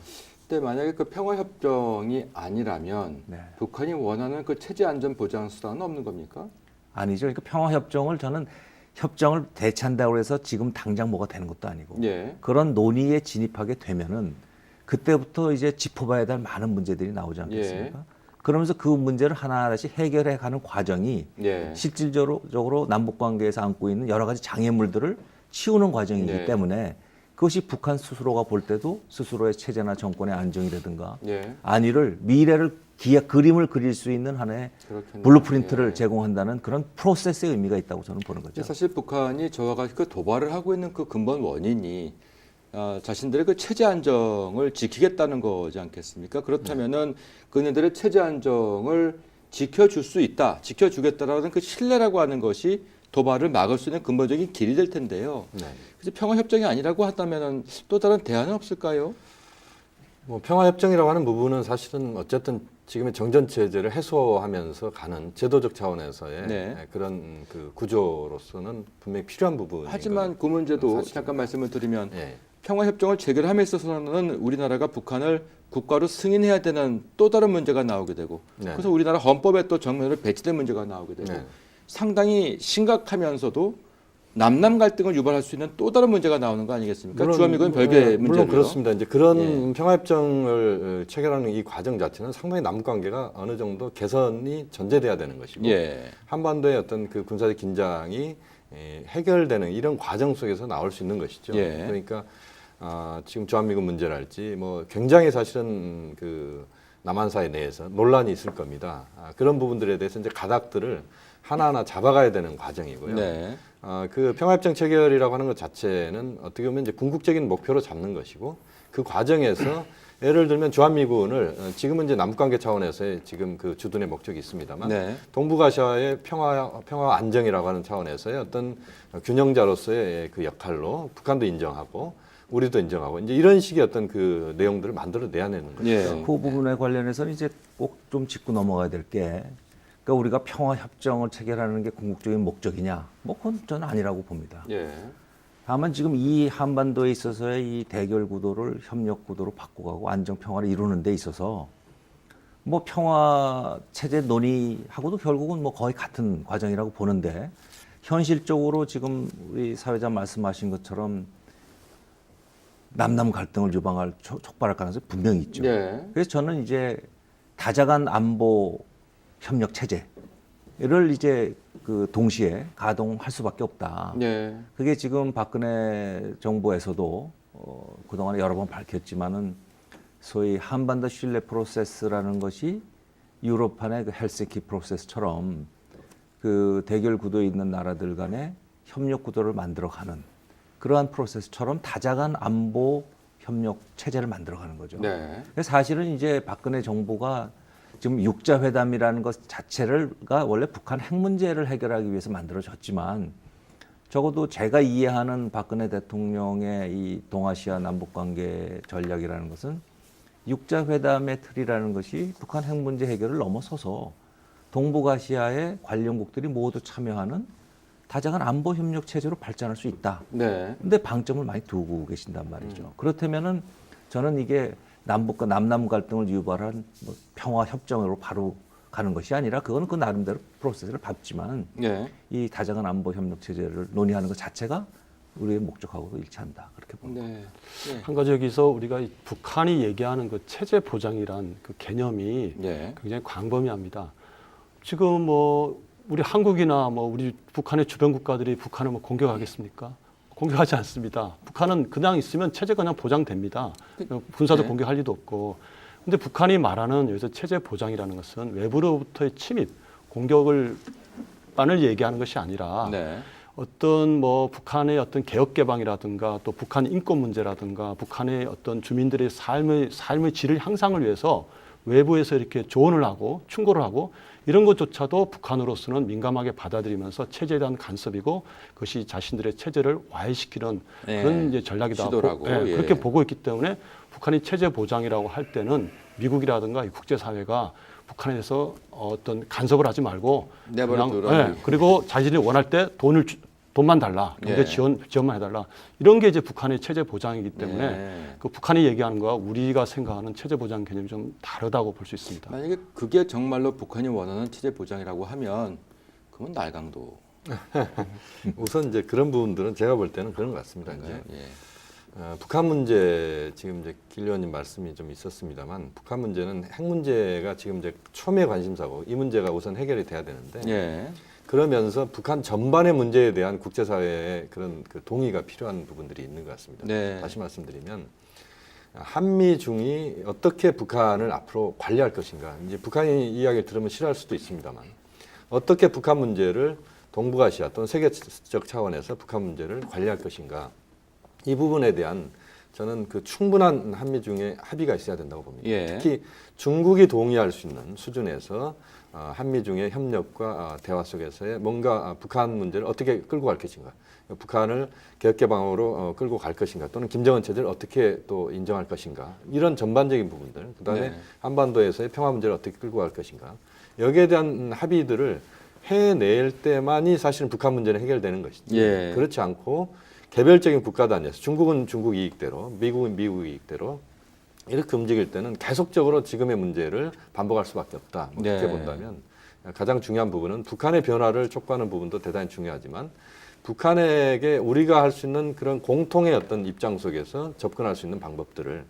근데 만약에 그 평화협정이 아니라면 네. 북한이 원하는 그 체제 안전 보장 수단은 없는 겁니까? 아니죠. 그러니까 평화협정을 저는 협정을 대체한다고 해서 지금 당장 뭐가 되는 것도 아니고 그런 논의에 진입하게 되면은 그때부터 이제 짚어봐야 될 많은 문제들이 나오지 않겠습니까? 그러면서 그 문제를 하나하나씩 해결해 가는 과정이 실질적으로 남북 관계에서 안고 있는 여러 가지 장애물들을 치우는 과정이기 때문에 그것이 북한 스스로가 볼 때도 스스로의 체제나 정권의 안정이라든가 안위를 미래를 그림을 그릴 수 있는 하나의 블루프린트를 제공한다는 그런 프로세스의 의미가 있다고 저는 보는 거죠. 사실 북한이 저와 같이 그 도발을 하고 있는 그 근본 원인이 자신들의 그 체제 안정을 지키겠다는 거지 않겠습니까? 그렇다면은 그네들의 체제 안정을 지켜줄 수 있다, 지켜주겠다라는 그 신뢰라고 하는 것이 도발을 막을 수 있는 근본적인 길이 될 텐데요. 그래서 평화협정이 아니라고 한다면은 또 다른 대안은 없을까요? 뭐 평화협정이라고 하는 부분은 사실은 어쨌든 지금의 정전 체제를 해소하면서 가는 제도적 차원에서의 그런 그 구조로서는 분명히 필요한 부분인 하지만 그 문제도 잠깐 말씀을 드리면 평화협정을 체결함에 있어서는 우리나라가 북한을 국가로 승인해야 되는 또 다른 문제가 나오게 되고 그래서 우리나라 헌법에 또 정면으로 배치된 문제가 나오게 되고 상당히 심각하면서도 남남 갈등을 유발할 수 있는 또 다른 문제가 나오는 거 아니겠습니까? 주한미군 별개의 문제로요. 물론 그렇습니다. 이제 그런 평화협정을 체결하는 이 과정 자체는 상당히 남북 관계가 어느 정도 개선이 전제돼야 되는 것이고 한반도의 어떤 그 군사적 긴장이 해결되는 이런 과정 속에서 나올 수 있는 것이죠. 그러니까 지금 주한미군 문제랄지 뭐 굉장히 사실은 그 남한 사회 내에서 논란이 있을 겁니다. 그런 부분들에 대해서 이제 가닥들을 하나하나 잡아가야 되는 과정이고요. 그 평화협정 체결이라고 하는 것 자체는 어떻게 보면 이제 궁극적인 목표로 잡는 것이고 그 과정에서 예를 들면 주한미군을 지금은 이제 남북관계 차원에서의 지금 그 주둔의 목적이 있습니다만 동북아시아의 평화 안정이라고 하는 차원에서의 어떤 균형자로서의 그 역할로 북한도 인정하고 우리도 인정하고 이제 이런 식의 어떤 그 내용들을 만들어내야 되는 거죠. 그 부분에 관련해서는 이제 꼭 좀 짚고 넘어가야 될 게 그러니까 우리가 평화협정을 체결하는 게 궁극적인 목적이냐? 뭐 그건 저는 아니라고 봅니다. 다만 지금 이 한반도에 있어서의 이 대결 구도를 협력 구도로 바꿔가고 안정 평화를 이루는 데 있어서 뭐 평화 체제 논의하고도 결국은 뭐 거의 같은 과정이라고 보는데 현실적으로 지금 우리 사회자 말씀하신 것처럼 남남 갈등을 유발할 촉발할 가능성이 분명히 있죠. 그래서 저는 이제 다자간 안보 협력 체제를 이제 그 동시에 가동할 수밖에 없다. 그게 지금 박근혜 정부에서도 그동안에 여러 번 밝혔지만은 소위 한반도 신뢰 프로세스라는 것이 유럽판의 그 헬싱키 프로세스처럼 그 대결 구도에 있는 나라들 간의 협력 구도를 만들어가는 그러한 프로세스처럼 다자간 안보 협력 체제를 만들어가는 거죠. 그래서 사실은 이제 박근혜 정부가 지금 육자회담이라는 것 자체가 원래 북한 핵 문제를 해결하기 위해서 만들어졌지만 적어도 제가 이해하는 박근혜 대통령의 이 동아시아 남북관계 전략이라는 것은 육자회담의 틀이라는 것이 북한 핵 문제 해결을 넘어서서 동북아시아의 관련국들이 모두 참여하는 다자간 안보 협력 체제로 발전할 수 있다. 근데 방점을 많이 두고 계신단 말이죠. 그렇다면은 저는 이게 남북과 남남 갈등을 유발한 뭐 평화 협정으로 바로 가는 것이 아니라 그거는 그 나름대로 프로세스를 밟지만 이 다자간 안보 협력 체제를 논의하는 것 자체가 우리의 목적하고 일치한다 그렇게 봅니다. 한 가지 여기서 우리가 북한이 얘기하는 그 체제 보장이란 그 개념이 굉장히 광범위합니다. 지금 뭐 우리 한국이나 뭐 우리 북한의 주변 국가들이 북한을 뭐 공격하겠습니까? 공격하지 않습니다. 북한은 그냥 있으면 체제가 그냥 보장됩니다. 군사도 공격할 리도 없고. 근데 북한이 말하는 여기서 체제 보장이라는 것은 외부로부터의 침입, 공격을 만을 얘기하는 것이 아니라 어떤 뭐 북한의 어떤 개혁 개방이라든가 또 북한 인권 문제라든가 북한의 어떤 주민들의 삶의 질을 향상을 위해서 외부에서 이렇게 조언을 하고 충고를 하고 이런 것조차도 북한으로서는 민감하게 받아들이면서 체제에 대한 간섭이고 그것이 자신들의 체제를 와해시키는 그런 이제 전략이다. 시도라고. 그렇게 보고 있기 때문에 북한이 체제 보장이라고 할 때는 미국이라든가 이 국제사회가 북한에 대해서 어떤 간섭을 하지 말고 내버려두라. 그리고 자신이 원할 때 돈만 달라, 경제 지원만 해달라. 이런 게 이제 북한의 체제 보장이기 때문에 그 북한이 얘기하는 거와 우리가 생각하는 체제 보장 개념이 좀 다르다고 볼 수 있습니다. 만약에 그게 정말로 북한이 원하는 체제 보장이라고 하면 그러면 날강도. 우선 이제 그런 부분들은 제가 볼 때는 그런 것 같습니다. 이제 예. 북한 문제 지금 이제 길 의원님 말씀이 좀 있었습니다만 북한 문제는 핵 문제가 지금 이제 초미의 관심사고 이 문제가 우선 해결이 돼야 되는데 예. 그러면서 북한 전반의 문제에 대한 국제사회의 그런 그 동의가 필요한 부분들이 있는 것 같습니다. 네. 다시 말씀드리면 한미중이 어떻게 북한을 앞으로 관리할 것인가. 이제 북한이 이야기를 들으면 싫어할 수도 있습니다만 어떻게 북한 문제를 동북아시아 또는 세계적 차원에서 북한 문제를 관리할 것인가. 이 부분에 대한 저는 그 충분한 한미중의 합의가 있어야 된다고 봅니다. 예. 특히 중국이 동의할 수 있는 수준에서 한미중의 협력과 대화 속에서의 뭔가 북한 문제를 어떻게 끌고 갈 것인가, 북한을 개혁개방으로 끌고 갈 것인가, 또는 김정은 체제를 어떻게 또 인정할 것인가, 이런 전반적인 부분들, 그다음에 한반도에서의 평화 문제를 어떻게 끌고 갈 것인가, 여기에 대한 합의들을 해낼 때만이 사실은 북한 문제는 해결되는 것이지. 예. 그렇지 않고 개별적인 국가 단위에서 중국은 중국 이익대로, 미국은 미국 이익대로 이렇게 움직일 때는 계속적으로 지금의 문제를 반복할 수밖에 없다. 뭐 그렇게 본다면 가장 중요한 부분은 북한의 변화를 촉구하는 부분도 대단히 중요하지만 북한에게 우리가 할 수 있는 그런 공통의 어떤 입장 속에서 접근할 수 있는 방법들을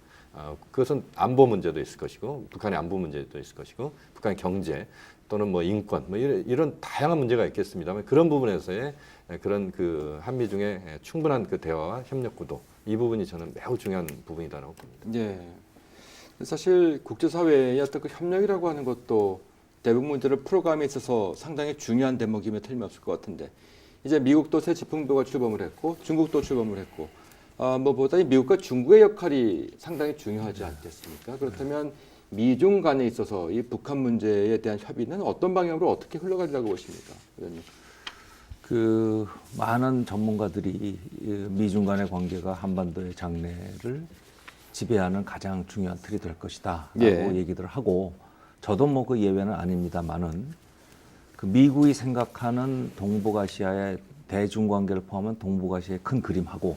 그것은 안보 문제도 있을 것이고 북한의 안보 문제도 있을 것이고 북한의 경제 또는 뭐 인권 뭐 이런 다양한 문제가 있겠습니다만 그런 부분에서의 그런 그 한미 중에 충분한 그 대화와 협력 구도 이 부분이 저는 매우 중요한 부분이다라고 봅니다. 예. 사실 국제사회의 어떤 그 협력이라고 하는 것도 대북 문제를 풀어감에 있어서 상당히 중요한 대목임에 틀림없을 것 같은데 이제 미국도 새 지풍부가 출범을 했고 중국도 출범을 했고 무엇보다 미국과 중국의 역할이 상당히 중요하지 않겠습니까? 그렇다면 미중 간에 있어서 이 북한 문제에 대한 협의는 어떤 방향으로 어떻게 흘러가리라고 보십니까, 의원님? 그 많은 전문가들이 미중 간의 관계가 한반도의 장래를 지배하는 가장 중요한 틀이 될 것이다라고 얘기들을 하고 저도 뭐 그 예외는 아닙니다만은 그 미국이 생각하는 동북아시아의 대중 관계를 포함한 동북아시아의 큰 그림하고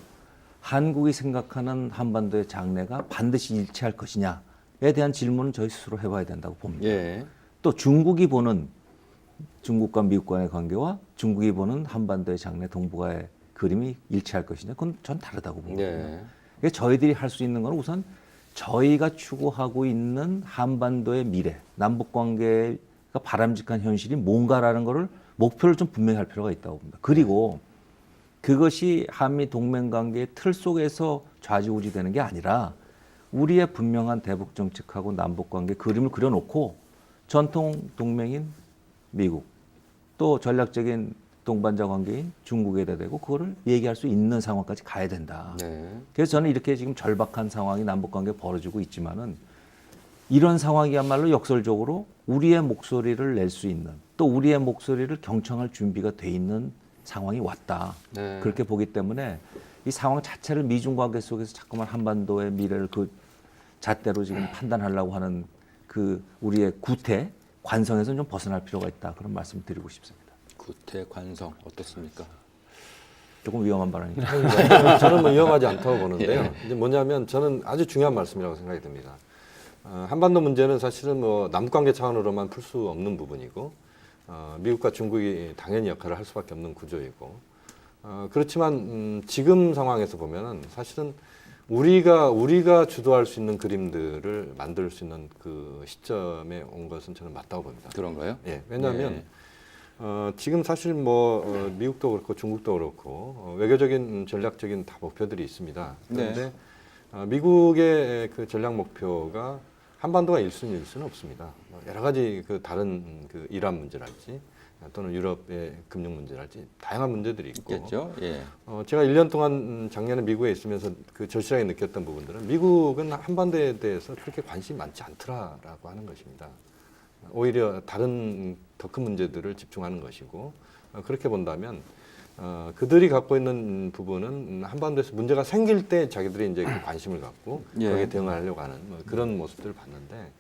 한국이 생각하는 한반도의 장래가 반드시 일치할 것이냐에 대한 질문은 저희 스스로 해봐야 된다고 봅니다. 예. 또 중국이 보는 중국과 미국 간의 관계와 중국이 보는 한반도의 장래 동북아의 그림이 일치할 것이냐 그건 전 다르다고 봅니다. 예. 저희들이 할 수 있는 건 우선 저희가 추구하고 있는 한반도의 미래, 남북관계가 바람직한 현실이 뭔가라는 거를 목표를 좀 분명히 할 필요가 있다고 봅니다. 그리고 그것이 한미 동맹관계의 틀 속에서 좌지우지되는 게 아니라 우리의 분명한 대북 정책하고 남북관계 그림을 그려놓고 전통 동맹인 미국 또 전략적인 동반자 관계인 중국에다 대고 그거를 얘기할 수 있는 상황까지 가야 된다. 네. 그래서 저는 이렇게 지금 절박한 상황이 남북관계에 벌어지고 있지만은 이런 상황이야말로 역설적으로 우리의 목소리를 낼 수 있는 또 우리의 목소리를 경청할 준비가 돼 있는 상황이 왔다. 네. 그렇게 보기 때문에 이 상황 자체를 미중 관계 속에서 자꾸만 한반도의 미래를 그 잣대로 지금 판단하려고 하는 그 우리의 구태 관성에서는 좀 벗어날 필요가 있다. 그런 말씀을 드리고 싶습니다. 구태 관성 어떻습니까? 조금 위험한 발언이죠. 저는 뭐 위험하지 않다고 보는데요. 이제 뭐냐면 저는 아주 중요한 말씀이라고 생각이 듭니다. 한반도 문제는 사실은 뭐 남북관계 차원으로만 풀 수 없는 부분이고 미국과 중국이 당연히 역할을 할 수밖에 없는 구조이고 그렇지만 지금 상황에서 보면은 사실은 우리가 주도할 수 있는 그림들을 만들 수 있는 그 시점에 온 것은 저는 맞다고 봅니다. 그런가요? 예, 왜냐하면 지금 사실 뭐 미국도 그렇고 중국도 그렇고 외교적인 전략적인 다 목표들이 있습니다. 그런데 미국의 그 전략 목표가 한반도가 1순위일 수는 없습니다. 여러 가지 그 다른 그 이란 문제랄지 또는 유럽의 금융 문제랄지 다양한 문제들이 있고 있겠죠. 예. 제가 1년 동안 작년에 미국에 있으면서 그 절실하게 느꼈던 부분들은 미국은 한반도에 대해서 그렇게 관심이 많지 않더라라고 하는 것입니다. 오히려 다른 더 큰 문제들을 집중하는 것이고 그렇게 본다면 그들이 갖고 있는 부분은 한반도에서 문제가 생길 때 자기들이 이제 그 관심을 갖고 예. 거기에 대응하려고 하는 뭐 그런 모습들을 봤는데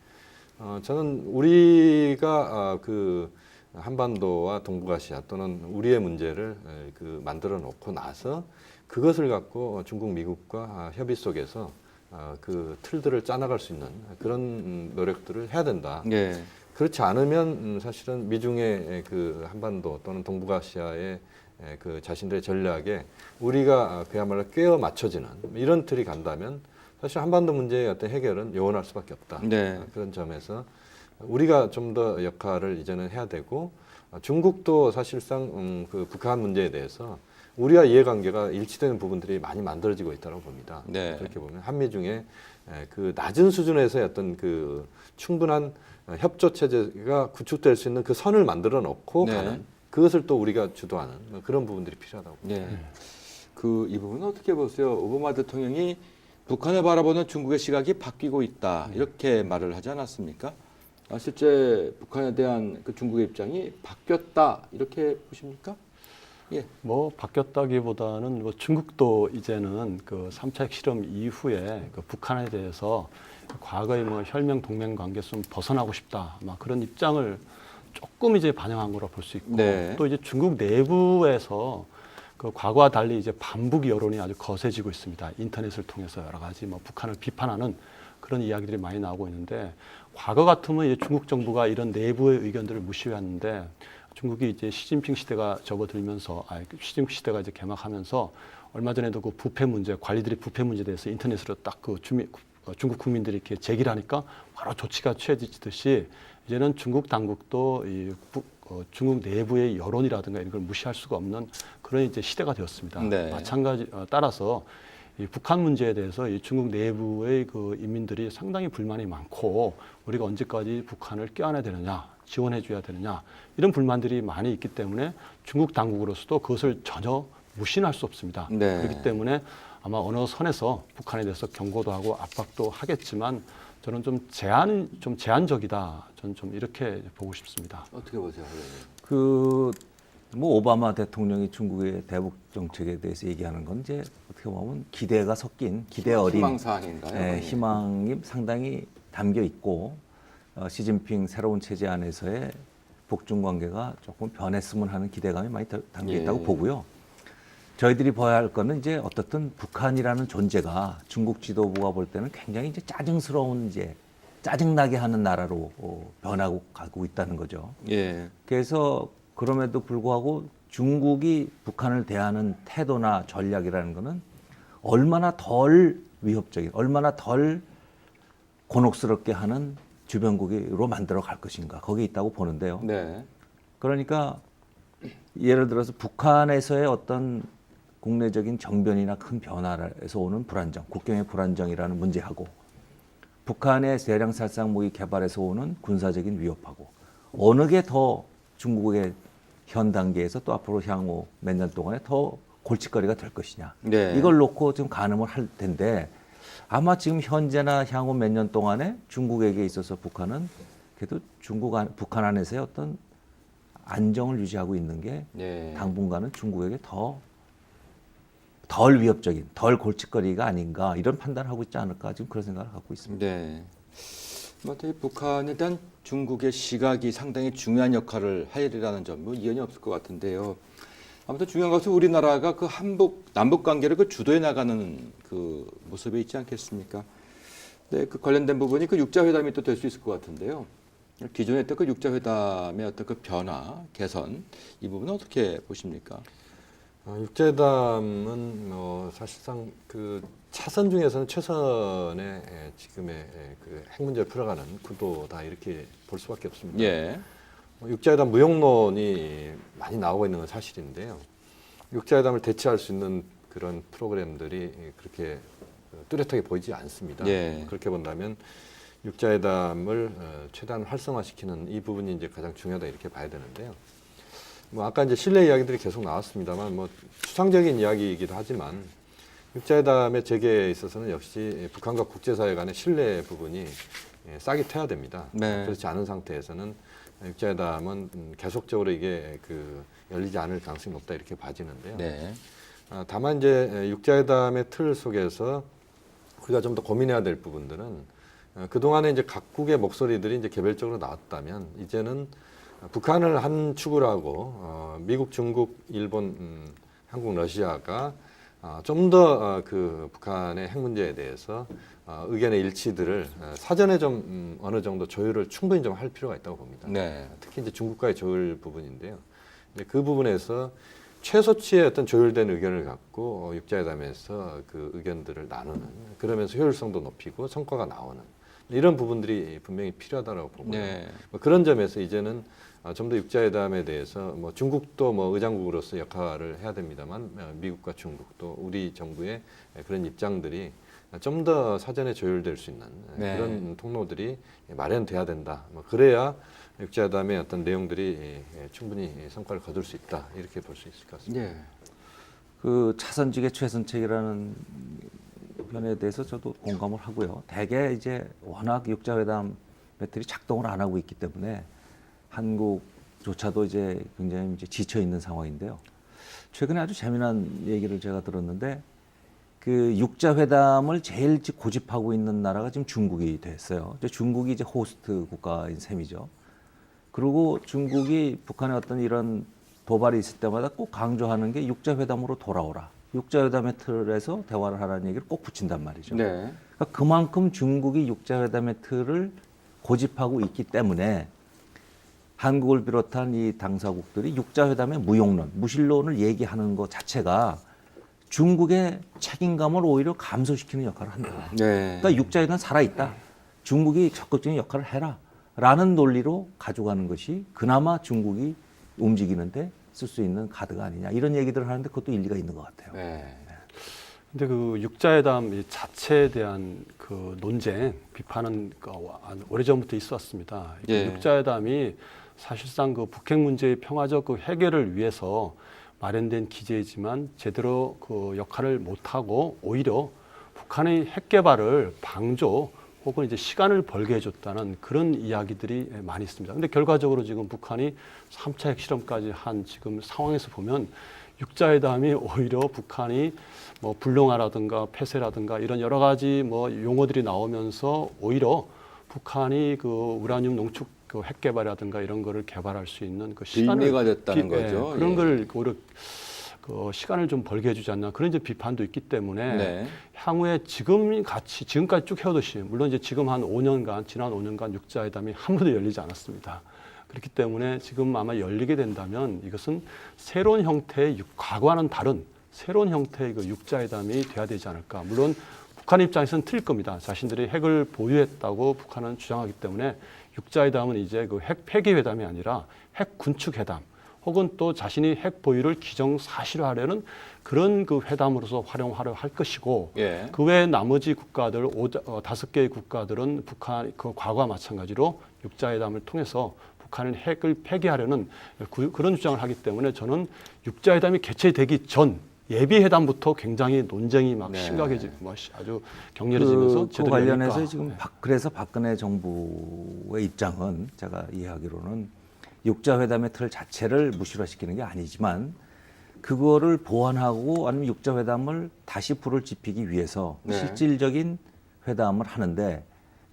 저는 우리가 그 한반도와 동북아시아 또는 우리의 문제를 그 만들어 놓고 나서 그것을 갖고 중국, 미국과 협의 속에서 그 틀들을 짜나갈 수 있는 그런 노력들을 해야 된다. 예. 그렇지 않으면 사실은 미중의 그 한반도 또는 동북아시아의 그 자신들의 전략에 우리가 그야말로 꿰어 맞춰지는 이런 틀이 간다면 사실 한반도 문제의 어떤 해결은 요원할 수밖에 없다. 네. 그런 점에서 우리가 좀 더 역할을 이제는 해야 되고 중국도 사실상 그 북한 문제에 대해서 우리와 이해관계가 일치되는 부분들이 많이 만들어지고 있다고 봅니다. 네. 그렇게 보면 한미 중에 그 낮은 수준에서의 어떤 그 충분한 협조 체제가 구축될 수 있는 그 선을 만들어 놓고 네. 가는 그것을 또 우리가 주도하는 뭐 그런 부분들이 필요하다고 봅니다. 네. 그 이 부분은 어떻게 보세요? 오바마 대통령이 북한을 바라보는 중국의 시각이 바뀌고 있다 이렇게 말을 하지 않았습니까? 실제 북한에 대한 그 중국의 입장이 바뀌었다 이렇게 보십니까? 예. 뭐 바뀌었다기보다는 뭐 중국도 이제는 그 3차 핵실험 이후에 그 북한에 대해서 과거의 뭐 혈맹 동맹 관계에서 좀 벗어나고 싶다, 막 그런 입장을 조금 이제 반영한 거라 볼 수 있고 네. 또 이제 중국 내부에서 그 과거와 달리 이제 반북 여론이 아주 거세지고 있습니다. 인터넷을 통해서 여러 가지 뭐 북한을 비판하는 그런 이야기들이 많이 나오고 있는데 과거 같으면 이제 중국 정부가 이런 내부의 의견들을 무시했는데 중국이 이제 시진핑 시대가 접어들면서 시진핑 시대가 이제 개막하면서 얼마 전에도 그 부패 문제, 관리들의 부패 문제에 대해서 인터넷으로 딱 그 중국 국민들이 이렇게 제기를 하니까 바로 조치가 취해지듯이 이제는 중국 당국도 중국 내부의 여론이라든가 이런 걸 무시할 수가 없는 그런 이제 시대가 되었습니다. 네. 마찬가지 따라서 이 북한 문제에 대해서 이 중국 내부의 그 인민들이 상당히 불만이 많고 우리가 언제까지 북한을 껴안아야 되느냐, 지원해줘야 되느냐 이런 불만들이 많이 있기 때문에 중국 당국으로서도 그것을 전혀 무시할 수 없습니다. 네. 그렇기 때문에 아마 어느 선에서 북한에 대해서 경고도 하고 압박도 하겠지만 저는 좀 제한적이다. 저는 좀 이렇게 보고 싶습니다. 어떻게 보세요, 그 뭐 오바마 대통령이 중국의 대북 정책에 대해서 얘기하는 건 이제 어떻게 보면 기대가 섞인 기대 어린 희망 사항인가요? 희망이 상당히 담겨 있고 시진핑 새로운 체제 안에서의 북중 관계가 조금 변했으면 하는 기대감이 많이 담겨 있다고 예. 보고요. 저희들이 봐야 할 거는 이제 어떻든 북한이라는 존재가 중국 지도부가 볼 때는 굉장히 이제 짜증스러운 이제 짜증나게 하는 나라로 변하고 가고 있다는 거죠. 예. 그래서 그럼에도 불구하고 중국이 북한을 대하는 태도나 전략이라는 거는 얼마나 덜 위협적인, 얼마나 덜 곤혹스럽게 하는 주변국으로 만들어 갈 것인가 거기에 있다고 보는데요. 네. 그러니까 예를 들어서 북한에서의 어떤 국내적인 정변이나 큰 변화에서 오는 불안정, 국경의 불안정이라는 문제하고 북한의 대량 살상 무기 개발에서 오는 군사적인 위협하고 어느 게 더 중국의 현 단계에서 또 앞으로 향후 몇 년 동안에 더 골칫거리가 될 것이냐. 네. 이걸 놓고 지금 가늠을 할 텐데 아마 지금 현재나 향후 몇 년 동안에 중국에게 있어서 북한은 그래도 북한 안에서의 어떤 안정을 유지하고 있는 게 예. 당분간은 중국에게 덜 위협적인, 덜 골칫거리가 아닌가 이런 판단을 하고 있지 않을까 지금 그런 생각을 갖고 있습니다. 네. 북한에 대한 중국의 시각이 상당히 중요한 역할을 하리라는 점, 뭐 이견이 없을 것 같은데요. 아무튼 중요한 것은 우리나라가 그 남북 관계를 그 주도해 나가는 그 모습에 있지 않겠습니까? 네, 그 관련된 부분이 그 육자회담이 또 될 수 있을 것 같은데요. 기존에 했던 그 육자회담의 어떤 그 변화, 개선 이 부분은 어떻게 보십니까? 육자회담은 사실상 그 차선 중에서는 최선의 지금의 그 핵 문제를 풀어가는 구도다 이렇게 볼 수밖에 없습니다. 예. 육자회담 무용론이 많이 나오고 있는 건 사실인데요. 육자회담을 대체할 수 있는 그런 프로그램들이 그렇게 뚜렷하게 보이지 않습니다. 예. 그렇게 본다면 육자회담을 최대한 활성화시키는 이 부분이 이제 가장 중요하다 이렇게 봐야 되는데요. 뭐 아까 이제 신뢰 이야기들이 계속 나왔습니다만 뭐 추상적인 이야기이기도 하지만 육자회담의 재개에 있어서는 역시 북한과 국제사회 간의 신뢰 부분이 싹이 트야 됩니다. 네. 그렇지 않은 상태에서는 육자회담은 계속적으로 이게 열리지 않을 가능성이 높다 이렇게 봐지는데요. 네. 다만 이제 육자회담의 틀 속에서 우리가 좀 더 고민해야 될 부분들은 그동안에 이제 각국의 목소리들이 이제 개별적으로 나왔다면 이제는 북한을 한 축으로 하고 미국, 중국, 일본, 한국, 러시아가 좀 더 그 북한의 핵 문제에 대해서 의견의 일치들을 사전에 좀 어느 정도 조율을 충분히 좀 할 필요가 있다고 봅니다. 네. 특히 이제 중국과의 조율 부분인데요. 근데 그 부분에서 최소치의 어떤 조율된 의견을 갖고 육자회담에서 그 의견들을 나누는 그러면서 효율성도 높이고 성과가 나오는 이런 부분들이 분명히 필요하다고 보고요. 네. 뭐 그런 점에서 이제는 좀 더 육자회담에 대해서 뭐 중국도 뭐 의장국으로서 역할을 해야 됩니다만 미국과 중국도 우리 정부의 그런 입장들이 좀 더 사전에 조율될 수 있는 네. 그런 통로들이 마련돼야 된다. 뭐 그래야 육자회담의 어떤 내용들이 충분히 성과를 거둘 수 있다 이렇게 볼 수 있을 것 같습니다. 네. 그 차선직의 최선책이라는 편에 대해서 저도 공감을 하고요. 대개 이제 워낙 육자회담 배틀이 작동을 안 하고 있기 때문에 한국조차도 이제 굉장히 이제 지쳐 있는 상황인데요. 최근에 아주 재미난 얘기를 제가 들었는데 그 육자회담을 제일 고집하고 있는 나라가 지금 중국이 됐어요. 이제 중국이 이제 호스트 국가인 셈이죠. 그리고 중국이 북한의 어떤 이런 도발이 있을 때마다 꼭 강조하는 게 육자회담으로 돌아오라. 육자회담의 틀에서 대화를 하라는 얘기를 꼭 붙인단 말이죠. 네. 그러니까 그만큼 중국이 육자회담의 틀을 고집하고 있기 때문에 한국을 비롯한 이 당사국들이 육자회담의 무용론, 무실론을 얘기하는 것 자체가 중국의 책임감을 오히려 감소시키는 역할을 한다. 네. 그러니까 육자회담 살아있다. 중국이 적극적인 역할을 해라. 라는 논리로 가져가는 것이 그나마 중국이 움직이는데 쓸 수 있는 카드가 아니냐. 이런 얘기들을 하는데 그것도 일리가 있는 것 같아요. 네. 근데 그 육자회담 자체에 대한 그 논쟁, 비판은 오래전부터 있어 왔습니다. 예. 육자회담이 사실상 그 북핵 문제의 평화적 그 해결을 위해서 마련된 기제이지만 제대로 그 역할을 못하고 오히려 북한의 핵 개발을 방조 혹은 이제 시간을 벌게 해줬다는 그런 이야기들이 많이 있습니다. 근데 결과적으로 지금 북한이 3차 핵실험까지 한 지금 상황에서 보면 육자회담이 오히려 북한이 뭐 불능화라든가 폐쇄라든가 이런 여러 가지 뭐 용어들이 나오면서 오히려 북한이 그 우라늄 농축 그 핵 개발이라든가 이런 거를 개발할 수 있는 그 시간을 빌미가 됐다는 거죠. 그런 예. 걸 오히려 그 시간을 좀 벌게 해주지 않나 그런 이제 비판도 있기 때문에 네. 향후에 지금까지 쭉 해오듯이 물론 이제 지금 한 5년간 지난 5년간 육자회담이 한 번도 열리지 않았습니다. 그렇기 때문에 지금 아마 열리게 된다면 이것은 새로운 형태의 과거와는 다른 새로운 형태의 그 육자회담이 돼야 되지 않을까. 물론 북한 입장에서는 틀릴 겁니다. 자신들이 핵을 보유했다고 북한은 주장하기 때문에 육자회담은 이제 그 핵 폐기회담이 아니라 핵 군축회담 혹은 또 자신이 핵 보유를 기정사실화하려는 그런 그 회담으로서 활용하려 할 것이고 예. 그 외 나머지 국가들 5개의 국가들은 북한 그 과거와 마찬가지로 육자회담을 통해서 북한은 핵을 폐기하려는 그런 주장을 하기 때문에 저는 육자회담이 개최되기 전 예비회담부터 굉장히 논쟁이 막 네. 심각해지고 아주 격렬해지면서 그 제대로 관련해서 열릴까. 지금 그래서 박근혜 정부의 입장은 제가 이해하기로는 육자회담의 틀 자체를 무실화시키는 게 아니지만 그거를 보완하고 아니면 육자회담을 다시 불을 지피기 위해서 네. 실질적인 회담을 하는데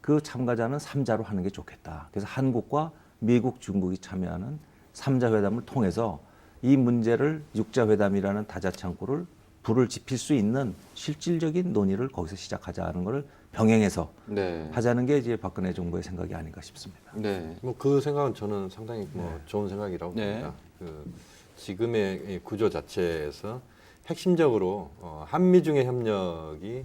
그 참가자는 3자로 하는 게 좋겠다. 그래서 한국과 미국, 중국이 참여하는 3자 회담을 통해서 이 문제를 육자회담이라는 다자창고를 불을 지필 수 있는 실질적인 논의를 거기서 시작하자는 것을 병행해서 네. 하자는 게 이제 박근혜 정부의 생각이 아닌가 싶습니다. 네. 뭐 그 생각은 저는 상당히 뭐 좋은 생각이라고 네. 봅니다. 그 지금의 이 구조 자체에서 핵심적으로 한미 중의 협력이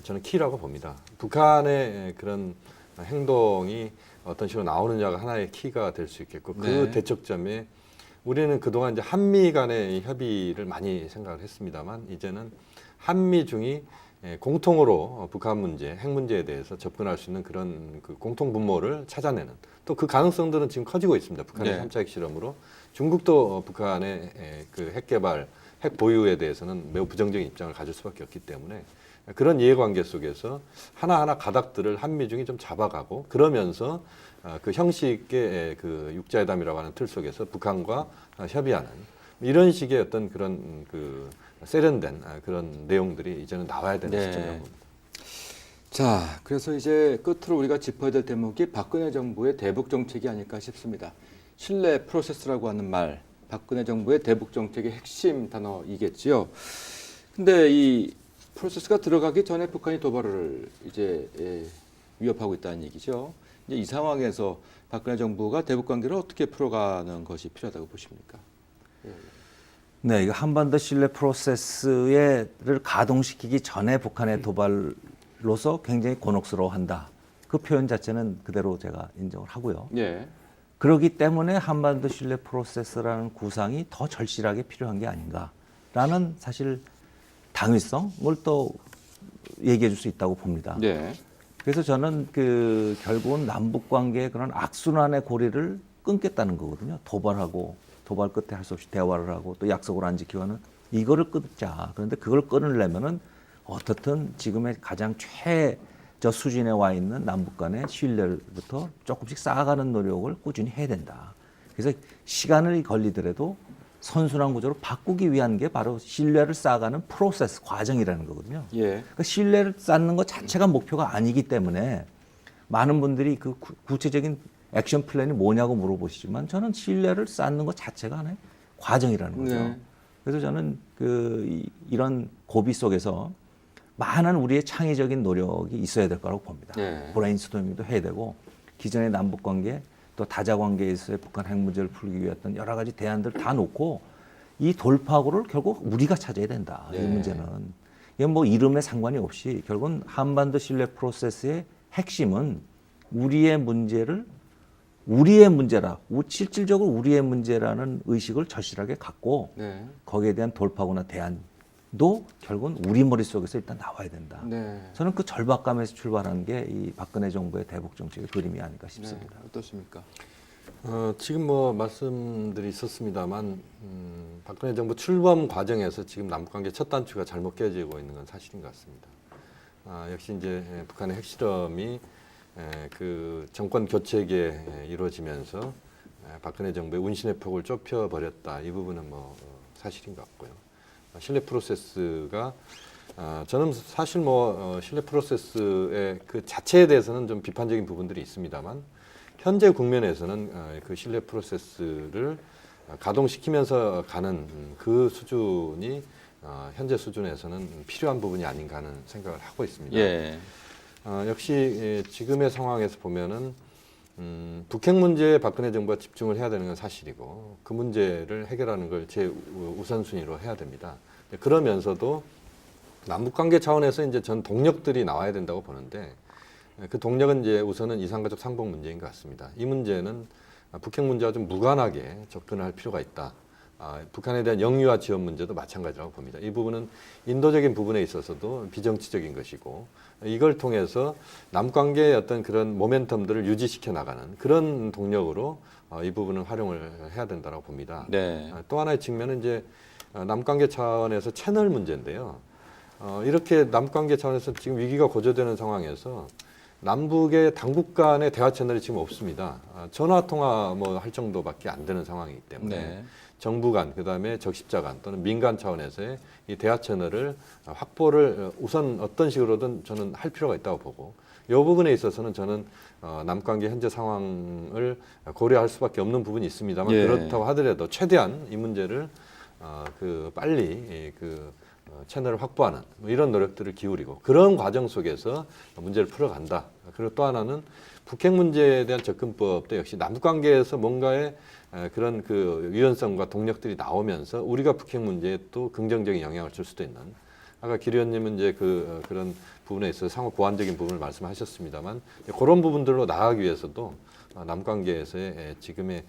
저는 키라고 봅니다. 북한의 그런 행동이 어떤 식으로 나오느냐가 하나의 키가 될 수 있겠고 그 네. 대척점에 우리는 그동안 이제 한미 간의 협의를 많이 생각을 했습니다만 이제는 한미 중이 공통으로 북한 문제, 핵 문제에 대해서 접근할 수 있는 그런 그 공통 분모를 찾아내는 또 그 가능성들은 지금 커지고 있습니다. 북한의 네. 3차 핵실험으로 중국도 북한의 그 핵 개발, 핵 보유에 대해서는 매우 부정적인 입장을 가질 수밖에 없기 때문에 그런 이해관계 속에서 하나하나 가닥들을 한미중이 좀 잡아가고 그러면서 그 형식의 그 육자회담이라고 하는 틀 속에서 북한과 협의하는 이런 식의 어떤 그런 그 세련된 그런 내용들이 이제는 나와야 되는 네. 시점이라고 봅니다. 자, 그래서 이제 끝으로 우리가 짚어야 될 대목이 박근혜 정부의 대북 정책이 아닐까 싶습니다. 신뢰 프로세스라고 하는 말, 박근혜 정부의 대북 정책의 핵심 단어이겠지요. 근데 이 프로세스가 들어가기 전에 북한이 도발을 이제 위협하고 있다는 얘기죠. 이제 이 상황에서 박근혜 정부가 대북 관계를 어떻게 풀어가는 것이 필요하다고 보십니까? 네, 이거 한반도 신뢰 프로세스를 가동시키기 전에 북한의 도발로서 굉장히 곤혹스러워한다. 그 표현 자체는 그대로 제가 인정을 하고요. 예. 그렇기 때문에 한반도 신뢰 프로세스라는 구상이 더 절실하게 필요한 게 아닌가라는 사실 당위성을 또 얘기해 줄 수 있다고 봅니다. 네. 그래서 저는 그 결국은 남북 관계의 그런 악순환의 고리를 끊겠다는 거거든요. 도발 끝에 할 수 없이 대화를 하고 또 약속을 안 지키고 하는 이거를 끊자. 그런데 그걸 끊으려면은 어떻든 지금의 가장 최저 수준에 와 있는 남북 간의 신뢰부터 조금씩 쌓아가는 노력을 꾸준히 해야 된다. 그래서 시간을 걸리더라도 선순환 구조로 바꾸기 위한 게 바로 신뢰를 쌓아가는 프로세스 과정이라는 거거든요. 예. 그러니까 신뢰를 쌓는 것 자체가 목표가 아니기 때문에 많은 분들이 그 구체적인 액션 플랜이 뭐냐고 물어보시지만 저는 신뢰를 쌓는 것 자체가 하나의 과정이라는 거죠. 네. 그래서 저는 이런 고비 속에서 많은 우리의 창의적인 노력이 있어야 될 거라고 봅니다. 네. 브레인스토밍도 해야 되고 기존의 남북 관계 또 다자 관계에서의 북한 핵 문제를 풀기 위해 어떤 여러 가지 대안들을 다 놓고 이 돌파구를 결국 우리가 찾아야 된다. 이 네. 문제는. 이건 뭐 이름에 상관이 없이 결국은 한반도 신뢰 프로세스의 핵심은 우리의 문제라, 실질적으로 우리의 문제라는 의식을 절실하게 갖고 네. 거기에 대한 돌파구나 대안도 결국은 우리 머릿속에서 일단 나와야 된다. 네. 저는 그 절박감에서 출발하는 게 이 박근혜 정부의 대북 정책의 그림이 아닐까 싶습니다. 네. 어떻습니까? 지금 뭐 말씀들이 있었습니다만 박근혜 정부 출범 과정에서 지금 남북관계 첫 단추가 잘못 깨지고 있는 건 사실인 것 같습니다. 역시 이제 북한의 핵실험이 그 정권 교체에 이루어지면서 박근혜 정부의 운신의 폭을 좁혀버렸다. 이 부분은 뭐 사실인 것 같고요. 신뢰 프로세스가 저는 사실 뭐 신뢰 프로세스의 그 자체에 대해서는 좀 비판적인 부분들이 있습니다만 현재 국면에서는 그 신뢰 프로세스를 가동시키면서 가는 그 수준이 현재 수준에서는 필요한 부분이 아닌가 하는 생각을 하고 있습니다. 예. 역시 지금의 상황에서 보면은 북핵 문제에 박근혜 정부가 집중을 해야 되는 건 사실이고 그 문제를 해결하는 걸 제 우선순위로 해야 됩니다. 그러면서도 남북관계 차원에서 이제 전 동력들이 나와야 된다고 보는데 그 동력은 이제 우선은 이산가족 상봉 문제인 것 같습니다. 이 문제는 북핵 문제와 좀 무관하게 접근을 할 필요가 있다. 북한에 대한 영유아 지원 문제도 마찬가지라고 봅니다. 이 부분은 인도적인 부분에 있어서도 비정치적인 것이고 이걸 통해서 남관계의 어떤 그런 모멘텀들을 유지시켜 나가는 그런 동력으로 이 부분을 활용을 해야 된다고 봅니다. 네. 또 하나의 측면은 이제 남관계 차원에서 채널 문제인데요. 이렇게 남관계 차원에서 지금 위기가 고조되는 상황에서 남북의 당국 간의 대화 채널이 지금 없습니다. 전화 통화 뭐 할 정도밖에 안 되는 상황이기 때문에 네. 정부 간, 그다음에 적십자 간 또는 민간 차원에서의 이 대화 채널을 확보를 우선 어떤 식으로든 저는 할 필요가 있다고 보고 이 부분에 있어서는 저는 남관계 현재 상황을 고려할 수밖에 없는 부분이 있습니다만 예. 그렇다고 하더라도 최대한 이 문제를 빨리 채널을 확보하는 뭐 이런 노력들을 기울이고 그런 과정 속에서 문제를 풀어간다. 그리고 또 하나는 북핵 문제에 대한 접근법도 역시 남북관계에서 뭔가의 그런 그 유연성과 동력들이 나오면서 우리가 북핵 문제에 또 긍정적인 영향을 줄 수도 있는 아까 길 의원님은 이제 그런 부분에 있어서 상호 보완적인 부분을 말씀하셨습니다만 그런 부분들로 나아가기 위해서도 남관계에서의 지금의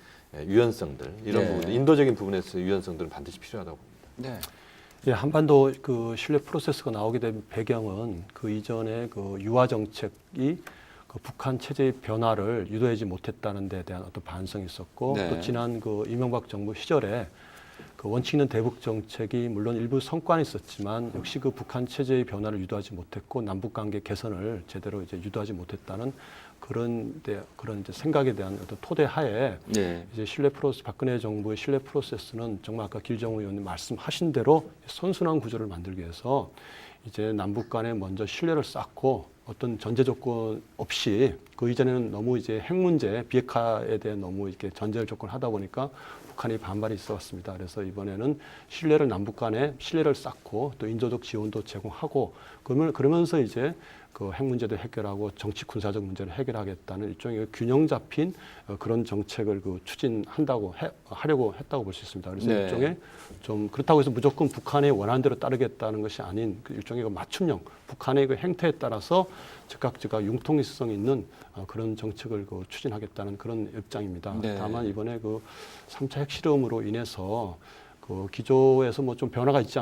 유연성들 이런 네. 부분 인도적인 부분에서 유연성들은 반드시 필요하다고 봅니다. 네. 예, 한반도 그 신뢰 프로세스가 나오게 된 배경은 그 이전에 그 유화 정책이 그 북한 체제의 변화를 유도하지 못했다는 데 대한 어떤 반성이 있었고 네. 또 지난 그 이명박 정부 시절에 그 원칙 있는 대북 정책이 물론 일부 성과는 있었지만 역시 그 북한 체제의 변화를 유도하지 못했고 남북 관계 개선을 제대로 이제 유도하지 못했다는 그런 이제 생각에 대한 어떤 토대 하에 네. 이제 신뢰 프로세스, 박근혜 정부의 신뢰 프로세스는 정말 아까 길정우 의원님 말씀하신 대로 선순환 구조를 만들기 위해서 이제 남북 간에 먼저 신뢰를 쌓고 어떤 전제 조건 없이 그 이전에는 너무 이제 핵 문제, 비핵화에 대해 너무 이렇게 전제 조건을 하다 보니까 북한이 반발이 있어 왔습니다. 그래서 이번에는 신뢰를 남북 간에 신뢰를 쌓고 또 인도적 지원도 제공하고 그러면서 이제 그 핵 문제도 해결하고 정치 군사적 문제를 해결하겠다는 일종의 균형 잡힌 그런 정책을 그 하려고 했다고 볼 수 있습니다. 그래서 네. 일종의 좀 그렇다고 해서 무조건 북한의 원하는 대로 따르겠다는 것이 아닌 그 일종의 그 맞춤형 북한의 그 행태에 따라서 즉각 융통성 있는 그런 정책을 그 추진하겠다는 그런 입장입니다. 네. 다만 이번에 그 3차 핵실험으로 인해서 그 기조에서 뭐 좀 변화가 있지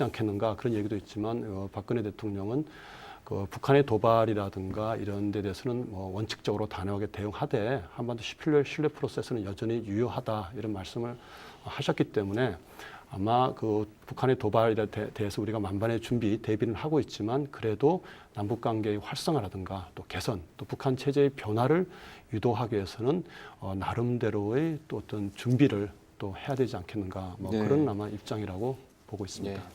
않겠는가 그런 얘기도 있지만 박근혜 대통령은 그 북한의 도발이라든가 이런 데 대해서는 뭐 원칙적으로 단호하게 대응하되 한반도 신뢰 프로세스는 여전히 유효하다 이런 말씀을 하셨기 때문에 아마 그 북한의 도발에 대해서 우리가 만반의 대비는 하고 있지만 그래도 남북 관계의 활성화라든가 또 개선 또 북한 체제의 변화를 유도하기 위해서는 나름대로의 또 어떤 준비를 또 해야 되지 않겠는가 뭐 네. 그런 아마 입장이라고 보고 있습니다. 네.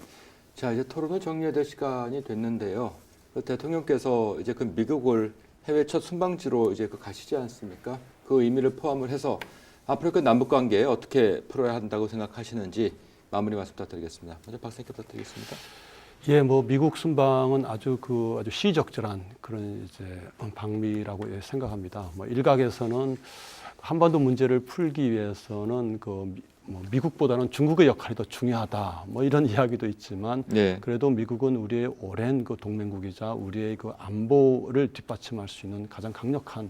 자, 이제 토론을 정리해야 될 시간이 됐는데요. 그 대통령께서 이제 그 미국을 해외 첫 순방지로 이제 그 가시지 않습니까? 그 의미를 포함을 해서 앞으로 그 남북 관계 어떻게 풀어야 한다고 생각하시는지 마무리 말씀 부탁드리겠습니다. 먼저 박사님께 부탁드리겠습니다. 예, 뭐 미국 순방은 아주 시의적절한 그런 이제 방미라고 생각합니다. 뭐 일각에서는 한반도 문제를 풀기 위해서는 뭐 미국보다는 중국의 역할이 더 중요하다. 뭐 이런 이야기도 있지만 네. 그래도 미국은 우리의 오랜 그 동맹국이자 우리의 그 안보를 뒷받침할 수 있는 가장 강력한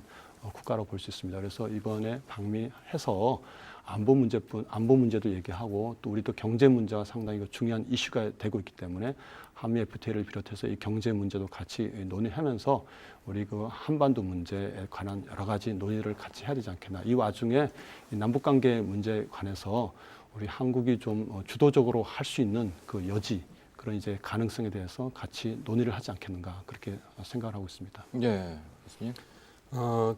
국가라고 볼 수 있습니다. 그래서 이번에 방미해서 안보 문제도 얘기하고 또 우리도 경제 문제가 상당히 중요한 이슈가 되고 있기 때문에 한미 FTA를 비롯해서 이 경제 문제도 같이 논의하면서 우리 그 한반도 문제에 관한 여러 가지 논의를 같이 해야 되지 않겠나. 이 와중에 이 남북 관계 문제에 관해서 우리 한국이 좀 주도적으로 할 수 있는 그 여지 그런 이제 가능성에 대해서 같이 논의를 하지 않겠는가 그렇게 생각을 하고 있습니다. 네, 교수님.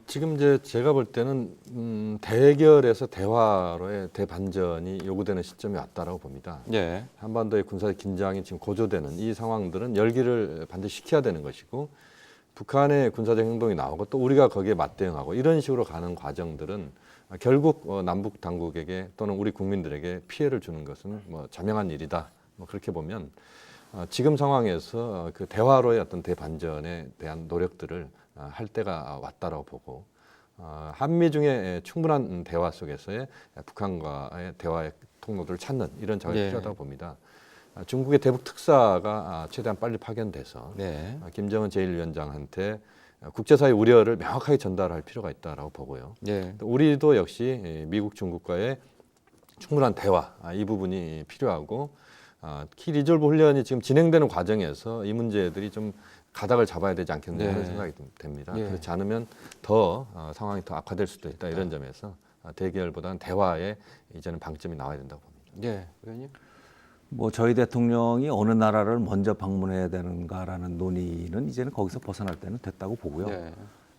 지금 이제 제가 볼 때는 대결에서 대화로의 대반전이 요구되는 시점이 왔다라고 봅니다. 네. 한반도의 군사 긴장이 지금 고조되는 이 상황들은 열기를 반드시 시켜야 되는 것이고 북한의 군사적 행동이 나오고 또 우리가 거기에 맞대응하고 이런 식으로 가는 과정들은 결국 남북 당국에게 또는 우리 국민들에게 피해를 주는 것은 뭐 자명한 일이다. 뭐 그렇게 보면 지금 상황에서 그 대화로의 어떤 대반전에 대한 노력들을 할 때가 왔다라고 보고 한미 중에 충분한 대화 속에서의 북한과의 대화의 통로들을 찾는 이런 작업이 네. 필요하다고 봅니다. 중국의 대북 특사가 최대한 빨리 파견돼서 네. 김정은 제1위원장한테 국제사회 우려를 명확하게 전달할 필요가 있다라고 보고요. 네. 또 우리도 역시 미국, 중국과의 충분한 대화 이 부분이 필요하고 키 리졸브 훈련이 지금 진행되는 과정에서 이 문제들이 좀 가닥을 잡아야 되지 않겠느냐 네. 하는 생각이 됩니다. 네. 그렇지 않으면 더 상황이 더 악화될 수도 있다 이런 점에서 대결보다는 대화에 이제는 방점이 나와야 된다고 봅니다. 네, 의원님. 뭐 저희 대통령이 어느 나라를 먼저 방문해야 되는가라는 논의는 이제는 거기서 벗어날 때는 됐다고 보고요. 네.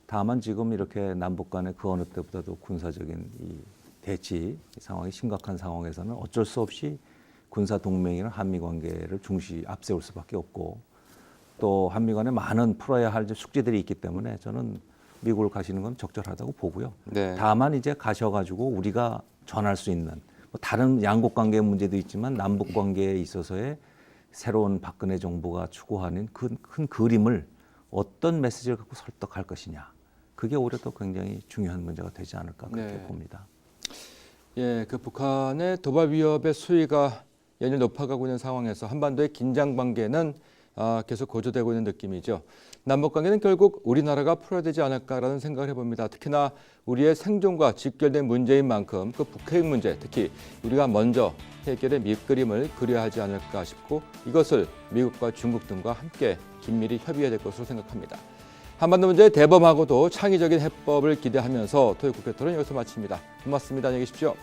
다만 지금 이렇게 남북 간의 그 어느 때보다도 군사적인 이 대치 상황이 심각한 상황에서는 어쩔 수 없이 군사 동맹이나 한미 관계를 중시 앞세울 수밖에 없고 또 한미 간에 많은 풀어야 할 숙제들이 있기 때문에 저는 미국을 가시는 건 적절하다고 보고요. 네. 다만 이제 가셔가지고 우리가 전할 수 있는 뭐 다른 양국 관계 문제도 있지만 남북 관계에 있어서의 새로운 박근혜 정부가 추구하는 큰 그림을 어떤 메시지를 갖고 설득할 것이냐. 그게 오히려 또 굉장히 중요한 문제가 되지 않을까 그렇게 네. 봅니다. 예, 그 북한의 도발 위협의 수위가 연일 높아가고 있는 상황에서 한반도의 긴장 관계는 계속 고조되고 있는 느낌이죠. 남북관계는 결국 우리나라가 풀어야 되지 않을까라는 생각을 해봅니다. 특히나 우리의 생존과 직결된 문제인 만큼 그 북핵 문제, 특히 우리가 먼저 해결의 밑그림을 그려야 하지 않을까 싶고 이것을 미국과 중국 등과 함께 긴밀히 협의해야 될 것으로 생각합니다. 한반도 문제의 대범하고도 창의적인 해법을 기대하면서 토요 국회 토론 여기서 마칩니다. 고맙습니다. 안녕히 계십시오.